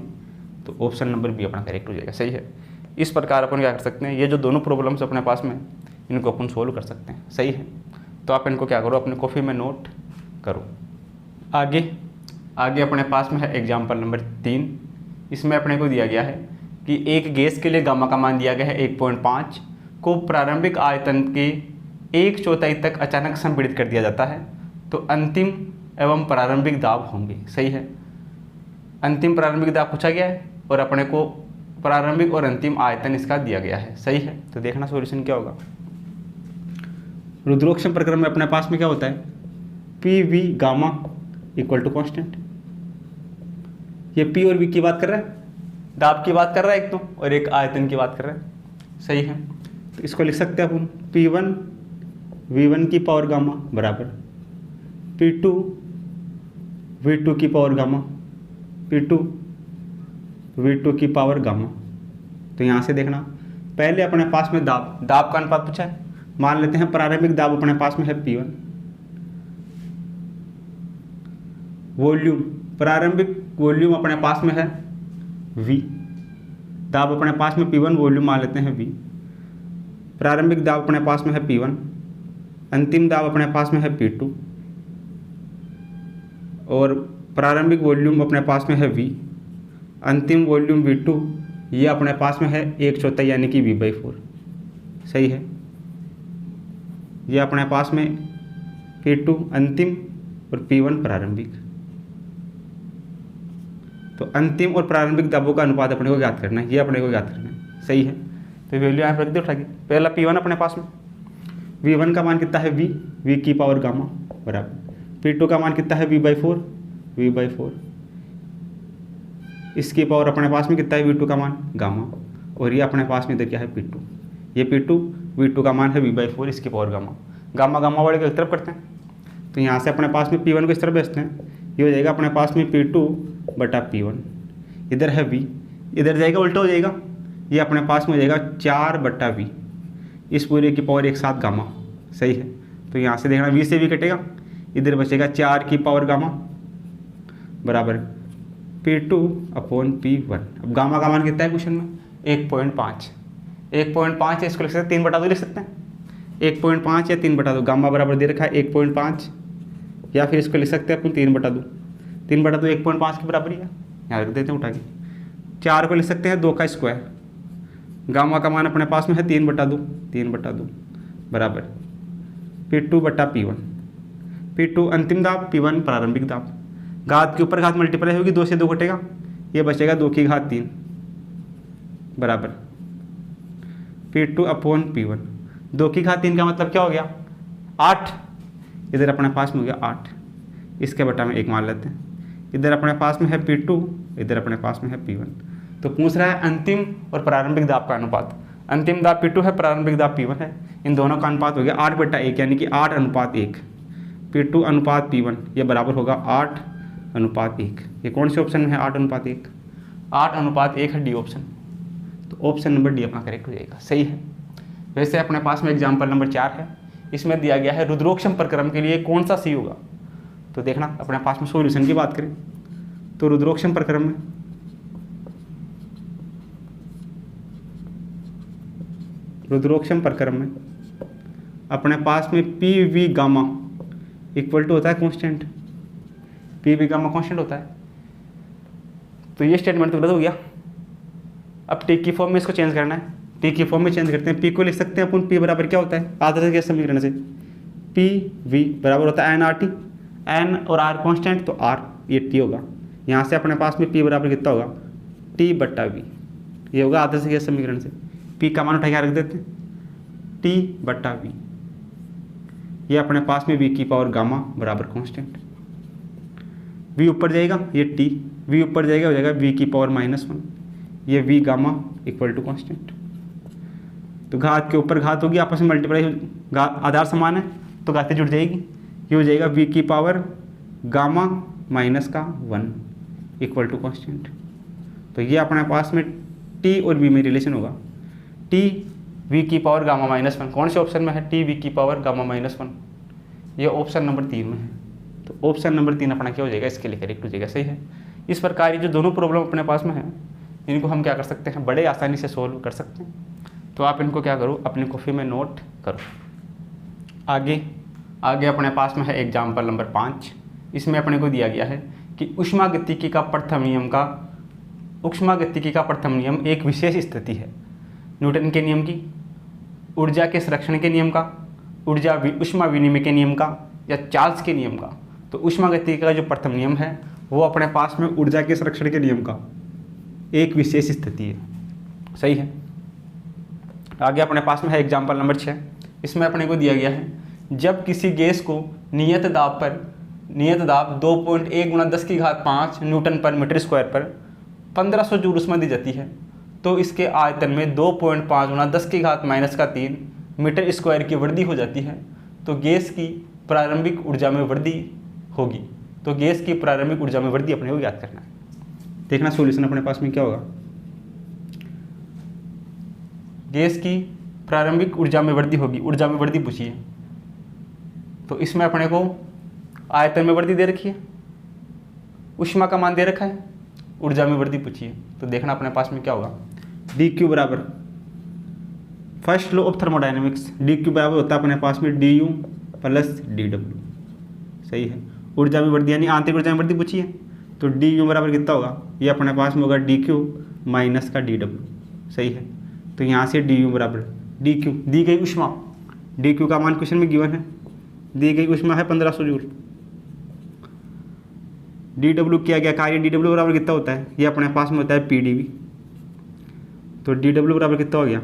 तो ऑप्शन नंबर बी अपना करेक्ट हो जाएगा। सही है। इस प्रकार अपन क्या कर सकते हैं, ये जो दोनों प्रॉब्लम्स अपने पास में इनको अपन सोल्व कर सकते हैं। सही है। तो आप इनको क्या करो, अपनी कॉपी में नोट करो। आगे अपने पास में है एग्जाम्पल नंबर 3। इसमें अपने को दिया गया है कि एक गैस के लिए गामा का मान दिया गया है 1.5 को प्रारंभिक आयतन के 1/4 तक अचानक संपीड़ित कर दिया जाता है, तो अंतिम एवं प्रारंभिक दाब होंगे। सही है। अंतिम प्रारंभिक दाब पूछा गया है और अपने को प्रारंभिक और अंतिम आयतन इसका दिया गया है। सही है। तो देखना सॉल्यूशन क्या होगा। रुद्रोक्षम प्रक्रम में अपने पास में क्या होता है, P V gamma equal to constant. ये पी और वी की बात कर रहा है, दाब की बात कर रहा है एक तो, और एक आयतन की बात कर रहा है। सही है। तो इसको लिख सकते हैं अपन P1 V1 की पावर गामा बराबर P2 V2 की पावर गामा P2 V2 की पावर गामा। तो यहाँ से देखना, पहले अपने पास में दाब का अनुपात पूछा है। मान लेते हैं प्रारंभिक दाब अपने पास में है P1, वॉल्यूम प्रारंभिक वॉल्यूम अपने पास में है V, दाब अपने पास में P1, वॉल्यूम मान लेते हैं V। प्रारंभिक दाब अपने पास में है P1, अंतिम दाब अपने पास में है P2 और प्रारंभिक वॉल्यूम अपने पास में है V, अंतिम वॉल्यूम V2, ये अपने पास में है 1/4 यानी कि V/4। सही है। ये अपने पास में P2 अंतिम और P1 प्रारंभिक। तो अंतिम और प्रारंभिक दाबों का अनुपात अपने को ज्ञात करना है, ये अपने को ज्ञात करना है। सही है। तो वैल्यू यहाँ पर रख दो उठा के। पहला P1 अपने पास में, V1 का मान कितना है V की पावर गामा बराबर P2 का मान कितना है V/4 इसकी पावर अपने पास में कितना है V2 का मान गामा, और ये अपने पास में इधर क्या है P2, ये P2 V2 का मान है V/4 इसकी पावर गामा वाले को एक तरफ करते हैं। तो यहाँ से अपने पास में P1 को इस तरफ भेजते हैं, ये हो जाएगा अपने पास में P2/P1, इधर है V, इधर जाएगा उल्टा हो जाएगा, ये अपने पास में हो जाएगा 4/V, इस पूरे की पावर एक साथ गामा। सही है। तो यहाँ से देखना V से V कटेगा, इधर बचेगा 4 की पावर गामा बराबर P2/P1। अब गामा का मान कितना है क्वेश्चन में 1.5 है, इसको लिख सकते हैं 3/2 लिख सकते हैं, 1.5 या 3/2। गामा बराबर दे रखा है 1.5, या फिर इसको लिख सकते हैं अपन 3/2। 3/2 1.5 के बराबर ही है, यहाँ रख देते हैं उठा के। 4 को लिख सकते हैं 2 का स्क्वायर। गामा का मान अपने पास में है 3/2 बराबर P2/P1। P2 अंतिम दाब, P1 प्रारंभिक दाब। घात के ऊपर घात मल्टीप्लाई होगी, 2 से 2 घटेगा, ये बचेगा 2 की घात 3 बराबर P2/P1। 2 की घात 3 का मतलब क्या हो गया 8, इधर अपने पास में हो गया 8, इसके बटा में 1 मान लेते हैं। इधर अपने पास में है P2, इधर अपने पास में है P1। तो पूछ रहा है अंतिम और प्रारंभिक दाब का अनुपात। अंतिम दाब P2 है, प्रारंभिक दाब P1 है, इन दोनों का अनुपात हो गया 8/1 यानी कि 8:1। P2/P1 ये बराबर होगा 8:1। ये कौन से ऑप्शन में है 8:1? 8:1 है डी ऑप्शन। तो ऑप्शन नंबर डी अपना करेक्ट हो जाएगा। सही है। वैसे अपने पास में एग्जाम्पल नंबर 4 है, इसमें दिया गया है रुद्रोक्षम प्रक्रम के लिए कौन सा सी होगा। तो देखना अपने पास में सॉल्यूशन की बात करें तो रुद्रोक्षम प्रक्रम में अपने पास में P V gamma equal to होता है constant. P V gamma constant होता है। तो ये स्टेटमेंट तो गलत हो गया। अब टी की फॉर्म में इसको चेंज करना है। टी की फॉर्म में चेंज करते हैं। पी को लिख सकते हैं अपन, पी बराबर क्या होता है आदर्श गैस समीकरण से, पी वी बराबर होता है NRT, एन और आर कांस्टेंट, तो आर ये टी होगा। यहाँ से अपने पास में पी बराबर कितना होगा T/V, ये होगा आदर्श गैस समीकरण से। पी का मान उठा के रख देते हैं T/V, ये अपने पास में V की पावर गामा बराबर कांस्टेंट। V ऊपर जाएगा, ये T v ऊपर जाएगा, हो जाएगा v की पावर -1, ये v gamma equal to constant. तो घात के ऊपर घात होगी, आपस में मल्टीप्लाई, आधार समान है तो घातें जुड़ जाएगी, ये हो जाएगा v की power gamma -1 equal to constant. तो ये अपने पास में t और v में रिलेशन होगा, t v की पावर गामा -1 कौन से ऑप्शन में है, t v की पावर गामा -1, ये ऑप्शन नंबर 3 में है। तो ऑप्शन नंबर 3 अपना क्या हो जाएगा, इसके लिए करेक्ट हो जाएगा, सही है। इस प्रकार ये जो दोनों प्रॉब्लम अपने पास में है इनको हम क्या कर सकते हैं, बड़े आसानी से सोल्व कर सकते हैं। तो आप इनको क्या करो, अपनी कॉपी में नोट करो। आगे अपने पास में है एग्जाम्पल नंबर 5। इसमें अपने को दिया गया है कि ऊष्मागतिकी का प्रथम नियम एक विशेष स्थिति है, न्यूटन के नियम की, ऊर्जा के संरक्षण के नियम का, ऊष्मा विनिमय के नियम का, या चार्ल्स के नियम का। तो ऊष्मागतिकी का जो प्रथम नियम है वो अपने पास में ऊर्जा के संरक्षण के नियम का एक विशेष स्थिति है, सही है। आगे अपने पास में है एग्जाम्पल नंबर 6। इसमें अपने को दिया गया है जब किसी गैस को नियत दाब 2.1 × 10⁵ न्यूटन पर मीटर स्क्वायर पर 1500 जूल ऊष्मा दी जाती है, तो इसके आयतन में 2.5 × 10⁻³ मीटर स्क्वायर की वृद्धि हो जाती है, तो गैस की प्रारंभिक ऊर्जा में वृद्धि होगी। तो गैस की प्रारंभिक ऊर्जा में वृद्धि अपने को याद करना है। देखना सॉल्यूशन अपने पास में क्या होगा, गैस की प्रारंभिक ऊर्जा में वृद्धि होगी, ऊर्जा में वृद्धि पूछी है, तो इसमें अपने को आयतन में वृद्धि दे रखी है, ऊष्मा का मान दे रखा है, ऊर्जा में वृद्धि पूछी है। तो देखना अपने पास में क्या होगा, dq बराबर first law of thermodynamics, dq बराबर होता है अपने पास में du प्लस dw, सही है। ऊर्जा में वृद्धि यानी आंतरिक ऊर्जा में वृद्धि पूछी है, तो du बराबर कितना होगा, ये अपने पास में होगा dq माइनस का dw, सही है। तो यहाँ से du बराबर dq, दी गई ऊष्मा, dq का मान क्वेश्चन में गिवन है, दी गई ऊष्मा है 1500 जूल, dw किया गया कार्य, dw बराबर कितना होता है, ये अपने पास में होता है pdv। तो dw बराबर कितना हो गया,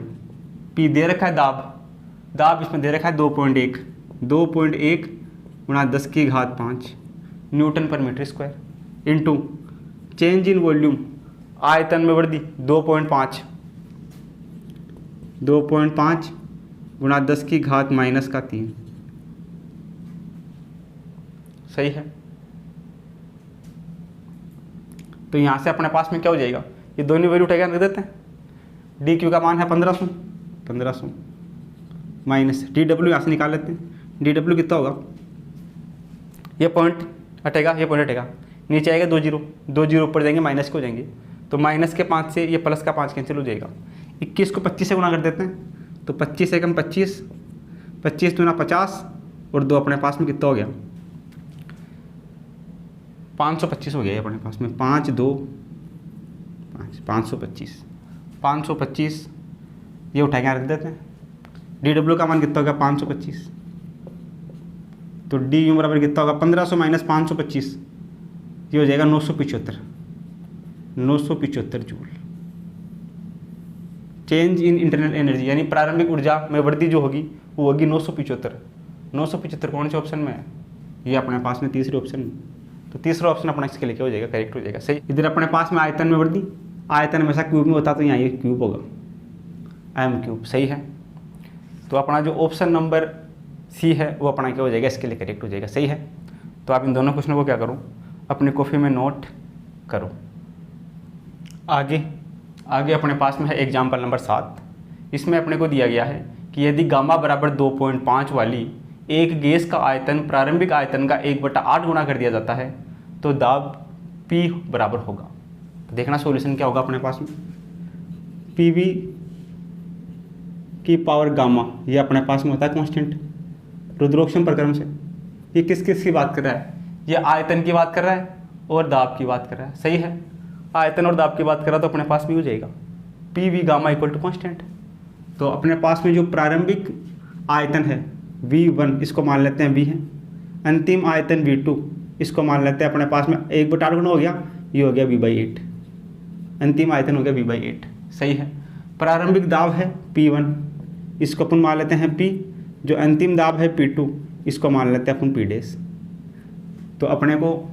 p दे रखा है दाब इसमें दे रखा है 2.1 × 10⁵ newton per metre square into change in volume, आयतन में वृद्धि 2.5 × 10⁻³ सही है। तो यहाँ से अपने पास में क्या हो जाएगा, ये दोनों वैल्यू उठाकर रख देते हैं, dq का मान है 1500 माइनस dw यहाँ से निकाल लेते हैं, dw कितना होगा, ये पॉइंट हटेगा, ये पॉइंट हटेगा, नीचे आएगा 2 जीरो ऊपर जाएंगे माइनस के हो जाएंगे, तो माइनस के 5 से ये प्लस का 5 कैंसिल हो जाएगा। 21 को 25 से गुणा कर देते हैं, तो 25 एकम 25 दूना 50 और 2 अपने पास में कितना हो गया, 525 हो गया ये अपने पास में, 5 2 5 525 ये उठा के रख देते हैं। dw का मान कितना होगा 525, तो du बराबर कितना होगा 1500 माइनस 525, ये हो जाएगा 975 joule. Change in internal energy यानी प्रारंभिक ऊर्जा में वृद्धि जो होगी वो होगी 975 कौन से ऑप्शन में है, ये अपने पास में तीसरे ऑप्शन में। तो तीसरा ऑप्शन अपना इसके लिए क्या हो जाएगा, करेक्ट हो जाएगा, सही। इधर अपने पास में आयतन में वृद्धि, आयतन हमेशा क्यूब में होता, तो यहाँ ये क्यूब होगा, m3, सही है। तो अपना जो ऑप्शन नंबर सी है वो अपना क्या हो जाएगा, इसके लिए करेक्ट हो जाएगा, सही है। तो आप इन दोनों क्वेश्चनों को क्या करो, अपनी कॉपी में नोट करो। आगे अपने पास में है एग्जाम्पल नंबर 7। इसमें अपने को दिया गया है कि यदि गामा बराबर 2.5 वाली एक गैस का आयतन प्रारंभिक आयतन का 1/8 गुना कर दिया जाता है, तो दाब P बराबर होगा। तो देखना सॉल्यूशन क्या होगा अपने पास में, PV की पावर गामा, ये अपने पास में होता है कांस्टेंट रुद्रोक्षम प्रक्रम से। ये किस की बात कर रहा है, ये आयतन की बात कर रहा है और दाब की बात कर रहा है, सही है। आयतन और दाब की बात कर रहा तो अपने पास में हो जाएगा PV gamma equal to constant. तो अपने पास में जो प्रारंभिक आयतन है V1 इसको मान लेते हैं V है, अंतिम आयतन V2 इसको मान लेते हैं अपने पास में 1/8 गुना हो गया, ये हो गया V/8, अंतिम आयतन हो गया V/8, सही है। प्रारंभिक दाब है P1 इसको अपन मान लेते हैं P, जो अंतिम दाब है P2 इसको मान लेते हैं अपन P'। तो अपने को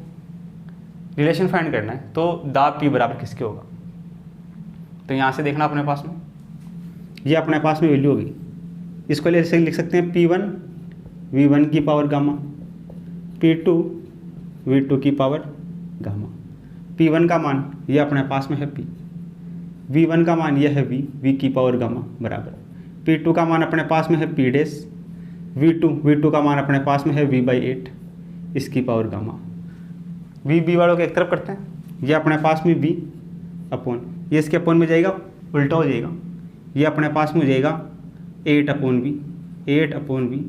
रिलेशन फाइंड करना है तो दाब P बराबर किसके होगा। तो यहाँ से देखना अपने पास में, ये अपने पास में वैल्यू होगी, इसको ऐसे लिख सकते हैं P1 V1 की पावर गामा, P2 V2 की पावर गामा। P1 का मान ये अपने पास में है P, V1 का मान यह है V की पावर गामा बराबर, P2 का मान अपने पास में है P डैश, V2 का मान अपने पास में है V/8 इसकी पावर गामा। V वालों को एक तरफ करते हैं, ये अपने पास में V अपॉन, ये इसके अपॉन में जाएगा, उल्टा हो जाएगा, ये अपने पास में हो जाएगा 8/V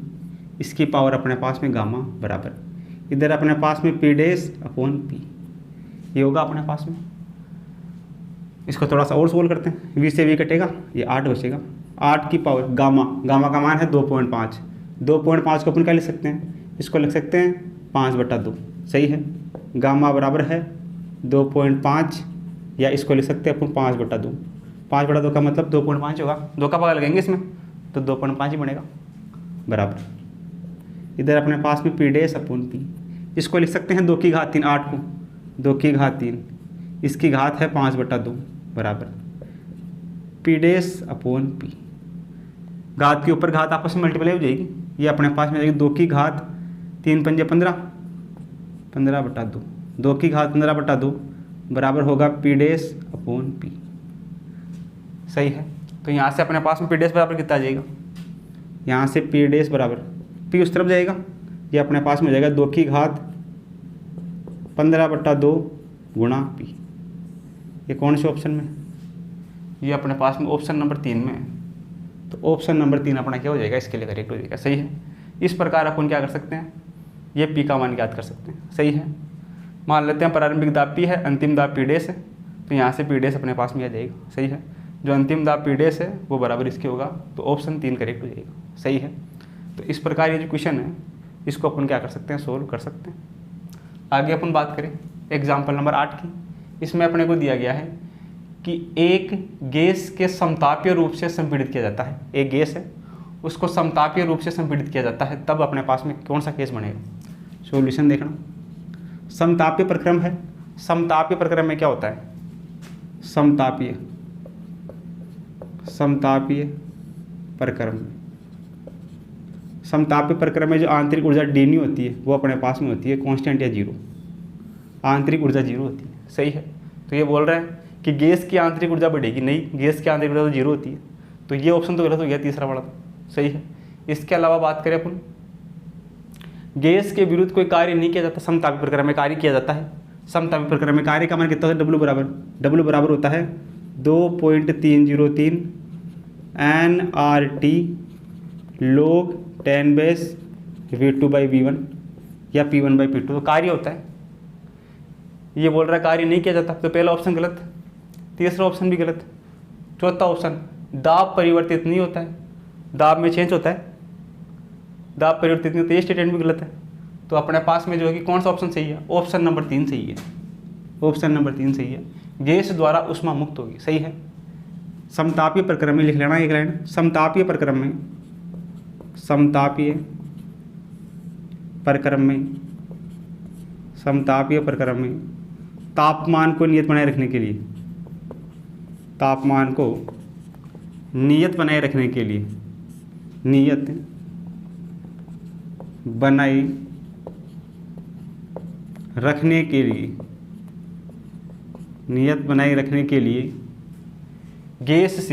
इसकी पावर अपने पास में गामा बराबर, इधर अपने पास में P डैश अपॉन P, ये होगा अपने पास में। इसको थोड़ा सा और सोल्व करते हैं, V से V कटेगा, ये 8 बचेगा, 8 की पावर गामा का मान है 2.5, 2.5 को अपन क्या लिख सकते हैं, इसको लिख सकते हैं 5/2, सही है। गामा बराबर है 2.5, या इसको लिख सकते हैं अपन 5/2, 5/2 का मतलब 2.5 होगा, 2 का पता लगेंगे इसमें तो 2.5 ही बनेगा बराबर, इधर अपने पास में P डैश अपॉन P, इसको लिख सकते हैं 2 की घात 3, 8 को 2 की घात 3, इसकी घात है 5/2 बराबर P डैश अपॉन P, घात के ऊपर घात आपस में मल्टीप्लाई हो जाएगी, ये अपने पास में जाएगी 2 की घात 3 पंजे 15, 15/2, 2 की घात 15/2 बराबर होगा P डैश अपॉन P, सही है। तो यहाँ से अपने पास में P डैश बराबर कितना आ जाएगा, यहाँ से P डैश बराबर P उस तरफ जाएगा, ये अपने पास में हो जाएगा 2 की घात 15/2 गुणा P, ये कौन से ऑप्शन में, ये अपने पास में ऑप्शन नंबर 3 में है, तो ऑप्शन नंबर 3 अपना क्या हो जाएगा, इसके लिए करेक्ट हो जाएगा, सही है। इस प्रकार अपन क्या कर सकते हैं, ये P का मान ज्ञात कर सकते हैं, सही है। मान लेते हैं प्रारंभिक दाब P है, अंतिम दाब P डैश है, तो यहाँ से P डैश अपने पास में आ जाएगा, सही है। जो अंतिम दाब P डैश है वो बराबर इसके होगा, तो ऑप्शन 3 करेक्ट हो जाएगा, सही है। तो इस प्रकार ये जो क्वेश्चन है इसको अपन क्या कर सकते हैं, सोल्व कर सकते हैं। आगे अपन बात करें एग्जाम्पल नंबर 8 की, इसमें अपने को दिया गया है कि एक गैस के समतापीय रूप से संपीड़ित किया जाता है, एक गैस है उसको समतापीय रूप से संपीड़ित किया जाता है, तब अपने पास में कौन सा केस बनेगा। सॉल्यूशन देखना, समतापीय प्रक्रम है, समतापीय प्रक्रम में क्या होता है, समतापीय प्रक्रम में, समतापीय प्रक्रम में जो आंतरिक ऊर्जा d होती है वो अपने पास में होती है कांस्टेंट या 0, आंतरिक ऊर्जा 0 होती है, सही है। तो ये बोल रहा है कि गैस की आंतरिक ऊर्जा बढ़ेगी, नहीं, गैस की आंतरिक ऊर्जा तो 0 होती है, तो ये ऑप्शन तो गलत हो गया, तीसरा वाला, सही है। इसके अलावा बात करें अपन, गैस के विरुद्ध कोई कार्य नहीं किया जाता, समतापीय प्रक्रम में कार्य किया जाता है, समतापीय प्रक्रम में कार्य का मान कितना होता है, W बराबर होता है 2.303 nRT log 10/V2/V1 या P1/P2, तो कार्य होता है। ये बोल रहा है कार्य नहीं किया जाता, तो पहला ऑप्शन गलत, तीसरा ऑप्शन भी गलत, चौथा ऑप्शन दाब परिवर्तित नहीं होता है, दाब में चेंज होता है, दाब परिवर्तित नहीं होता, ये स्टेटमेंट भी गलत है। तो अपने पास में जो है कि कौन सा ऑप्शन सही है, ऑप्शन नंबर 3 सही है, ऑप्शन नंबर 3 सही है, गैस द्वारा ऊष्मा मुक्त होगी, सही है। समतापीय प्रक्रम में लिख लेना एक लाइन, समतापीय प्रक्रम में तापमान को नियत बनाए रखने के लिए, नियत बनाए रखने के लिए गैस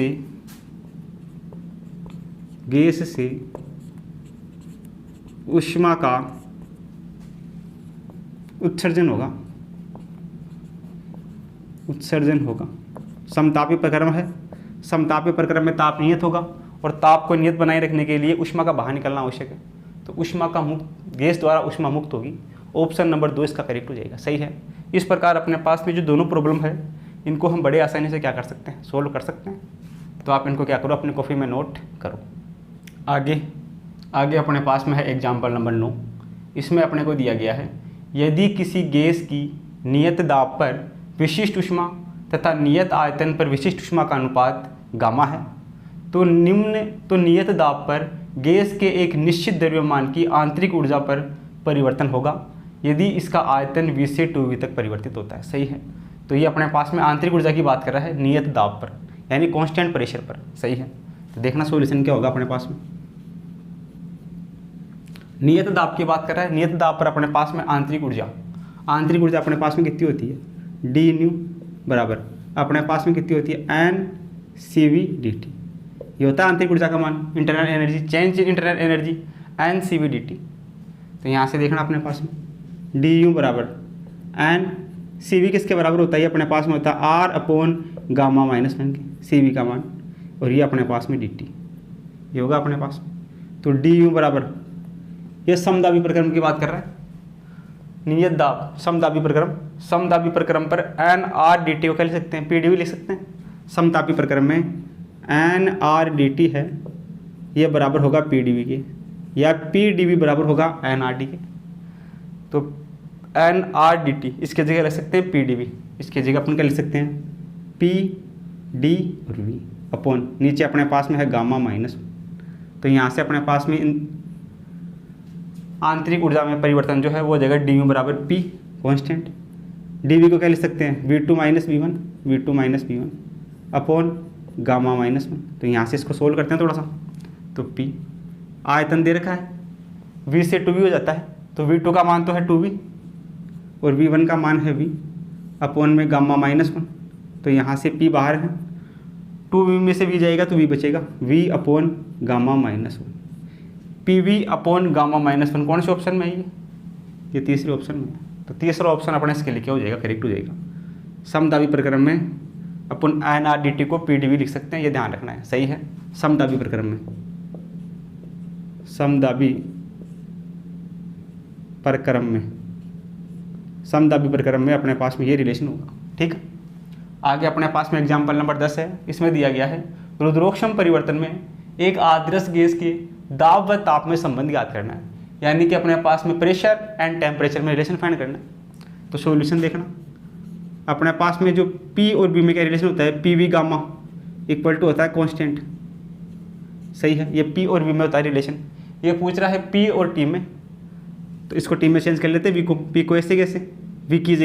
से ऊष्मा का उत्सर्जन होगा, समतापीय प्रक्रम है, समतापीय प्रक्रम में ताप नियत होगा और ताप को नियत बनाए रखने के लिए ऊष्मा का बाहर निकलना आवश्यक है, तो ऊष्मा का मुक्त, गैस द्वारा ऊष्मा मुक्त होगी, ऑप्शन नंबर 2 इसका करेक्ट हो जाएगा, सही है। इस प्रकार अपने पास में जो दोनों प्रॉब्लम है इनको हम बड़े आसानी से क्या कर सकते हैं, सोल्व कर सकते हैं। तो आप इनको क्या करो, अपनी कॉपी में नोट करो। आगे अपने पास में है एग्जाम्पल नंबर 9, इसमें अपने को दिया गया है यदि किसी गैस की नियत दाब पर विशिष्ट ऊष्मा तथा नियत आयतन पर विशिष्ट ऊष्मा का अनुपात गामा है, तो नियत दाब पर गैस के एक निश्चित द्रव्यमान की आंतरिक ऊर्जा पर परिवर्तन होगा, यदि इसका आयतन V से 2V तक परिवर्तित होता है। सही है। तो ये अपने पास में आंतरिक ऊर्जा की बात कर रहा है नियत दाब पर, यानी कांस्टेंट प्रेशर पर। सही है। तो देखना सॉल्यूशन क्या होगा अपने पास में। नियत दाब की बात कर रहा है, नियत दाब पर अपने पास में आंतरिक ऊर्जा अपने पास में कितनी होती है, डी न्यू बराबर अपने पास में कितनी होती है, N C V D T. ये होता है आंतरिक ऊर्जा का मान, internal energy, change in internal energy, N C V D T. तो यहाँ से देखना अपने पास में डी यू बराबर एन सी वी किसके बराबर होता है, अपने पास में होता है R upon gamma minus one के, सी वी का मान, और ये अपने पास में डी टी, ये होगा अपने पास में। तो डी यू बराबर, ये समदाबी प्रक्रम की बात कर रहा है, नियत दाब समदाबी प्रक्रम पर एन आर डी टी को क्या लिख सकते हैं, पी डी वी लिख सकते हैं। समतापी प्रक्रम में एन आर डी टी है, ये बराबर होगा पी डी वी के, या पी डी वी बराबर होगा एन आर डी के। तो एन आर डी टी इसके जगह लिख सकते हैं पी डी वी, इसके जगह अपन क्या लिख सकते हैं, पी डी और वी अपॉन नीचे अपने पास में है गामा माइनस। तो यहाँ से अपने पास में आंतरिक ऊर्जा में परिवर्तन जो है वो जगह डी यू बराबर पी कॉन्स्टेंट, डी वी को क्या लिख सकते हैं, V two minus V one upon gamma minus one. तो यहाँ से इसको सोल्व करते हैं थोड़ा सा। तो पी आयतन दे रखा है, वी से टू वी हो जाता है, तो वी टू का मान तो है टू वी और वी वन का मान है वी अपॉन में गामा माइनस वन। तो यहाँ से पी बाहर है, टू वी में से वी जाएगा तो वी बचेगा, V upon gamma minus one, P V upon gamma minus one. कौन से ऑप्शन में है ये तीसरे ऑप्शन में है। तो तीसरा ऑप्शन अपने इसके लिए क्या हो जाएगा, करेक्ट हो जाएगा। समदाबी प्रक्रम में अपन एन आर डी टी को पी डी वी लिख सकते हैं, ये ध्यान रखना है। सही है। समदाबी प्रक्रम में समदाबी प्रक्रम में अपने पास में ये रिलेशन होगा। ठीक है। आगे अपने पास में एग्जाम्पल नंबर 10 है, इसमें दिया गया है रुद्रोक्षम परिवर्तन में एक आदर्श गैस के दाब व ताप में संबंध ज्ञात करना है, यानी कि अपने पास में प्रेशर एंड टेम्परेचर में रिलेशन फाइंड करना है। तो सॉल्यूशन देखना, अपने पास में जो P और B में क्या रिलेशन होता है, P V gamma equal to होता है कांस्टेंट। सही है। ये P और V में होता है रिलेशन। ये पूछ रहा है P और T में, तो इसको T में चेंज कर लेते हैं, P को ऐसे कैसे, V की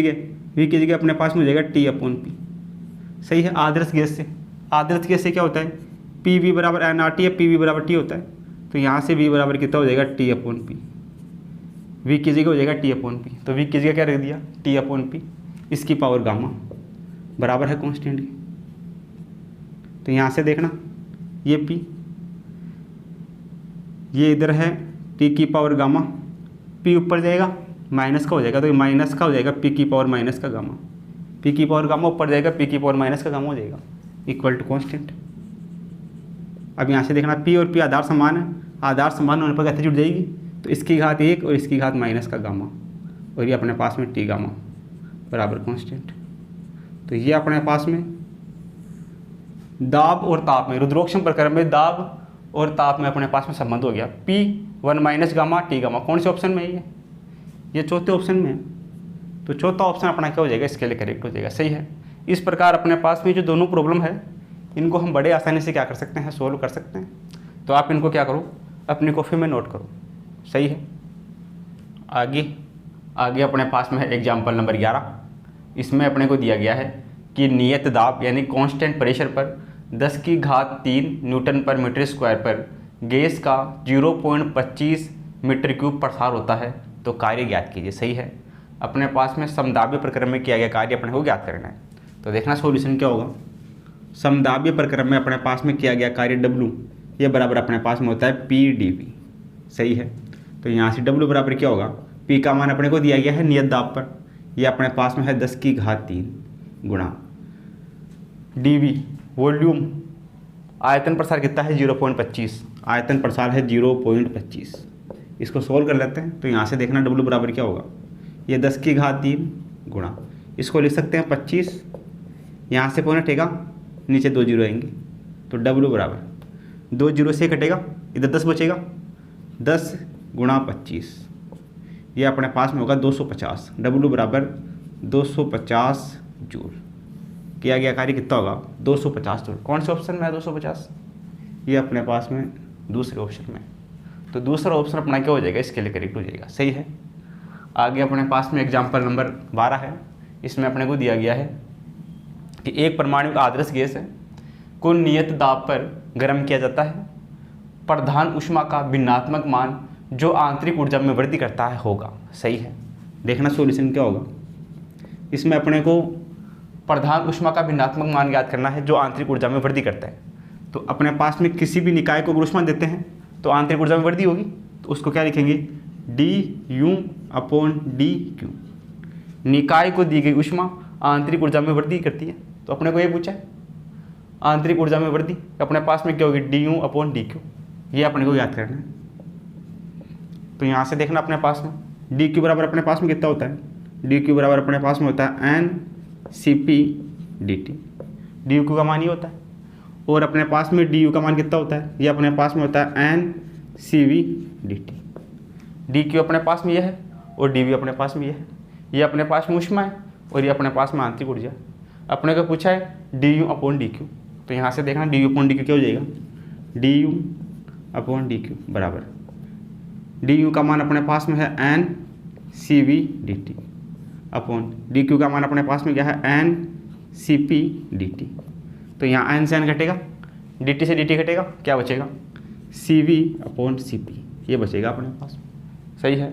जगह अपने पास में हो जाएगा T अपॉन P। सही है। आदर्श गैस से क्या होता है, पी वी बराबर एन आर टी या पी वी बराबर टी होता है। तो यहाँ से V बराबर कितना हो जाएगा, T अपॉन पी, V की जगह हो जाएगा T अपॉन पी। तो V की जगह क्या रख दिया, T अपॉन पी, इसकी पावर गामा बराबर है कांस्टेंट की। तो यहाँ से देखना ये P, ये इधर है P की पावर गामा, P ऊपर जाएगा माइनस का हो जाएगा, तो ये माइनस का हो जाएगा P की पावर माइनस का गामा, P की पावर गामा ऊपर जाएगा P की पावर माइनस का गामा हो जाएगा इक्वल टू कांस्टेंट। अब यहाँ से देखना P और P आधार समान है, आधार समान होने पर कैसे जुड़ जाएगी, तो इसकी घात 1 और इसकी घात माइनस का गामा, और ये अपने पास में T गामा बराबर कांस्टेंट। तो ये अपने पास में दाब और ताप में, रुद्रोक्षम प्रक्रम में दाब और ताप में अपने पास में संबंध हो गया, P1 minus gamma T gamma. कौन से ऑप्शन में है ये चौथे ऑप्शन में है। तो चौथा ऑप्शन अपना क्या हो जाएगा, इसके लिए करेक्ट हो जाएगा। सही है। इस प्रकार अपने पास में जो दोनों प्रॉब्लम है इनको हम बड़े आसानी से क्या कर सकते हैं, सोल्व कर सकते हैं। तो आप इनको क्या करो, अपनी कॉपी में नोट करो। सही है। आगे अपने पास में है एग्जाम्पल नंबर 11। इसमें अपने को दिया गया है कि नियत दाब यानी कांस्टेंट प्रेशर पर 10 की घात 3 न्यूटन पर मीटर स्क्वायर पर गैस का 0.25 मीटर क्यूब प्रसार होता है, तो कार्य ज्ञात कीजिए। सही है। अपने पास में समदाबी प्रक्रम में किया गया कार्य अपने को ज्ञात करना है। तो देखना सॉल्यूशन क्या होगा। समदाबी प्रक्रम में अपने पास में किया गया कार्य W, ये बराबर अपने पास में होता है PdV। सही है। तो यहाँ से W बराबर क्या होगा, P का मान अपने को दिया गया है नियत दाब पर, ये अपने पास में है 10 की घात 3 गुणा dV वॉल्यूम, आयतन प्रसार कितना है 0.25, आयतन प्रसार है 0.25। इसको सोल्व कर लेते हैं। तो यहाँ से देखना W बराबर क्या होगा, ये 10 की घात 3 गुणा, इसको लिख सकते हैं 25, यहाँ से पॉइंट हटेगा, नीचे 2 जीरो आएंगे, तो W बराबर 2 जीरो से कटेगा, इधर 10 बचेगा, 10 गुणा 25, ये अपने पास में होगा 250। W बराबर 250 जूल। किया गया कार्य कितना होगा, 250 जूल। कौन से ऑप्शन में है 250, ये अपने पास में दूसरे ऑप्शन में। तो दूसरा ऑप्शन अपना क्या हो जाएगा, इसके लिए करेक्ट हो जाएगा। सही है। आगे अपने पास में एग्जाम्पल नंबर 12 है। इसमें अपने को दिया गया है कि एक परमाणु आदर्श गैस है को नियत दाब पर गर्म किया जाता है। प्रधान ऊष्मा का भिन्नात्मक मान जो आंतरिक ऊर्जा में वृद्धि करता है होगा। सही है। देखना सॉल्यूशन क्या होगा। इसमें अपने को प्रधान ऊष्मा का भिन्नात्मक मान ज्ञात करना है जो आंतरिक ऊर्जा में वृद्धि करता है। तो अपने पास में किसी भी निकाय को ऊष्मा देते हैं तो आंतरिक ऊर्जा में वृद्धि होगी, तो उसको क्या लिखेंगे, du/dq। निकाय को दी गई ऊष्मा आंतरिक ऊर्जा में वृद्धि करती है। तो अपने को ये पूछा है आंतरिक ऊर्जा में वृद्धि, अपने पास में क्या होगी, du/dq। ये अपने को याद करना है। तो यहाँ से देखना अपने पास में dq बराबर अपने पास में कितना होता है, dq बराबर अपने पास में होता है n/cp/dt। dq का मान ये होता है और अपने पास में du का मान कितना होता है, ये अपने पास में होता है n/cv/dt। dq अपने पास में यह है और dv अपने पास में यह है। ये अपने पास में ऊष्मा है और ये अपने पास में आंतरिक ऊर्जा। अपने को पूछा है du/dq। तो यहाँ से देखना du/dq क्या हो जाएगा, du/dq बराबर du का मान अपने पास में है n/cv/dt अपॉन dq का मान अपने पास में क्या है n/cp/dt। तो यहाँ n से n घटेगा, dt से dt घटेगा, क्या बचेगा, cv/cp ये बचेगा अपने पास। सही है।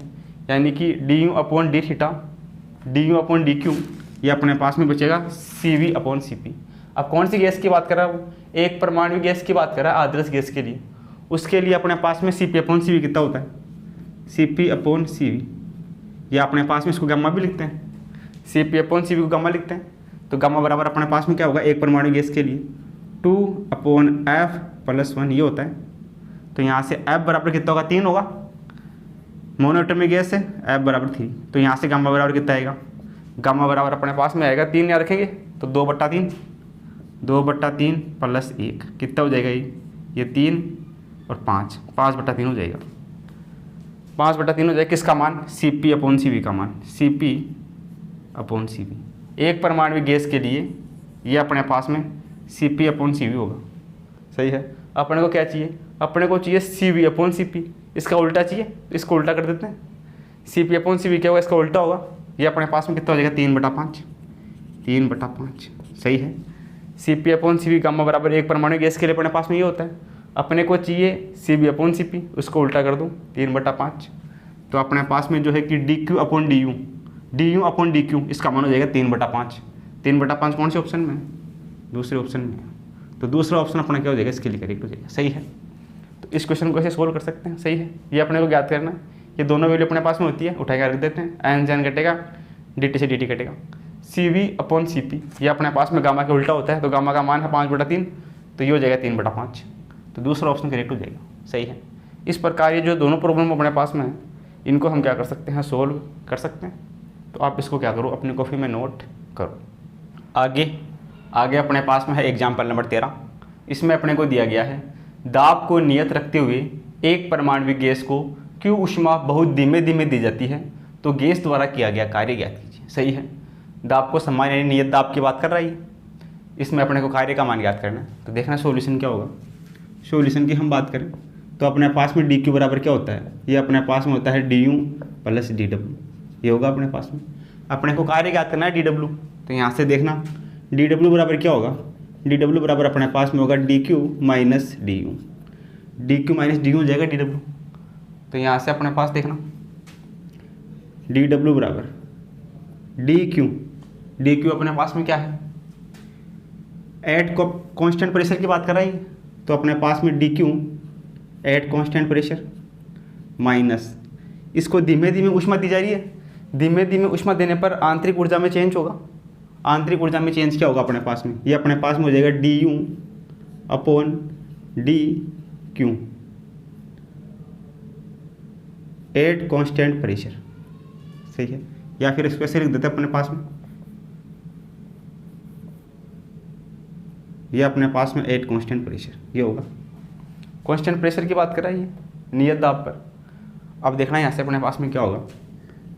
यानी कि du/dθ du/dq ये अपने पास में बचेगा cv/cp। अब कौन सी गैस की बात कर रहा है वो, एक परमाणु गैस की बात कर रहा है आदर्श गैस के लिए। उसके लिए अपने पास में cp/cv कितना होता है, cp/cv। या अपने पास में इसको गामा भी लिखते हैं, cp/cv को गामा लिखते हैं। तो गामा बराबर अपने पास में क्या होगा, एक परमाणु गैस के लिए 2/f+1 ये होता है। तो यहाँ से f बराबर कितना होगा, 3 होगा। मोनोएटॉमिक गैस है, f बराबर 3। तो यहाँ से गामा बराबर कितना आएगा, गामा बराबर अपने पास में आएगा 3 याद रखेंगे तो 2/3 + 1 कितना हो जाएगा, ये 3 और 5/3 हो जाएगा। 5/3 हो जाएगा किसका मान, cp/cv का मान, cp/cv। एक परमाणु गैस के लिए ये अपने पास में cp/cv होगा। सही है। अपने को क्या चाहिए, अपने को चाहिए cv/cp। इसका उल्टा चाहिए, इसको उल्टा कर देते हैं। cp/cv क्या होगा, इसका उल्टा होगा। ये अपने पास में कितना हो जाएगा, 3/5। सही है। cp/cv गामा बराबर एक परमाणु गैस के लिए अपने पास में ये होता है। अपने को चाहिए cv/cp, उसको उल्टा कर दूँ 3/5। तो अपने पास में जो है कि du/dq इसका मान हो जाएगा 3/5। 3/5 कौन से ऑप्शन में है, दूसरे ऑप्शन में है। तो दूसरा ऑप्शन अपना क्या हो जाएगा, इसके लिए करेक्ट हो जाएगा। सही है। तो इस क्वेश्चन को ऐसे सोल्व कर सकते हैं। सही है। ये अपने को ज्ञात करना है। ये दोनों वैल्यू अपने पास में होती है, उठा के रख देते हैं। n से n घटेगा, dt से dt घटेगा। cv/cp ये अपने पास में गामा के उल्टा होता है। तो गामा का मान है 5/3, तो ये हो जाएगा 3/5। तो दूसरा ऑप्शन करेक्ट हो जाएगा। सही है। इस प्रकार ये जो दोनों प्रॉब्लम अपने पास में है इनको हम क्या कर सकते हैं, सोल्व कर सकते हैं। तो आप इसको क्या करो, अपनी कॉपी में नोट करो। आगे अपने पास में है एग्जाम्पल नंबर 13। इसमें अपने को दिया गया है दाब को नियत रखते हुए एक परमाणु गैस को Q ऊष्मा बहुत धीमे धीमे दी जाती है तो गैस द्वारा किया गया कार्य ज्ञात कीजिए। सही है। दाब को समान यानी नियत दाब की बात कर रही है। इसमें अपने को कार्य का मान ज्ञात करना है। तो देखना सॉल्यूशन क्या होगा। सॉल्यूशन की हम बात करें तो अपने पास में dq बराबर क्या होता है, ये अपने पास में होता है du + dw। ये होगा अपने पास में। अपने को कार्य ज्ञात करना है dw। तो यहाँ से देखना dw बराबर क्या होगा, dw बराबर अपने पास में होगा dq - du हो जाएगा dw। तो यहाँ से अपने पास देखना dw बराबर dq अपने पास में क्या है, एट कांस्टेंट प्रेशर की बात कर रही है। तो अपने पास में dq at constant pressure minus इसको धीमे धीमे ऊष्मा दी जा रही है। धीमे धीमे ऊष्मा देने पर आंतरिक ऊर्जा में चेंज होगा। आंतरिक ऊर्जा में चेंज क्या होगा अपने पास में, ये अपने पास में हो जाएगा du/dq एट कांस्टेंट प्रेशर। सही है। या फिर इसको ऐसे लिख देते हैं अपने पास में, ये अपने पास में एट कांस्टेंट प्रेशर ये होगा। कांस्टेंट प्रेशर की बात कर रही है नियत दाब पर। अब देखना यहाँ से अपने पास में क्या होगा,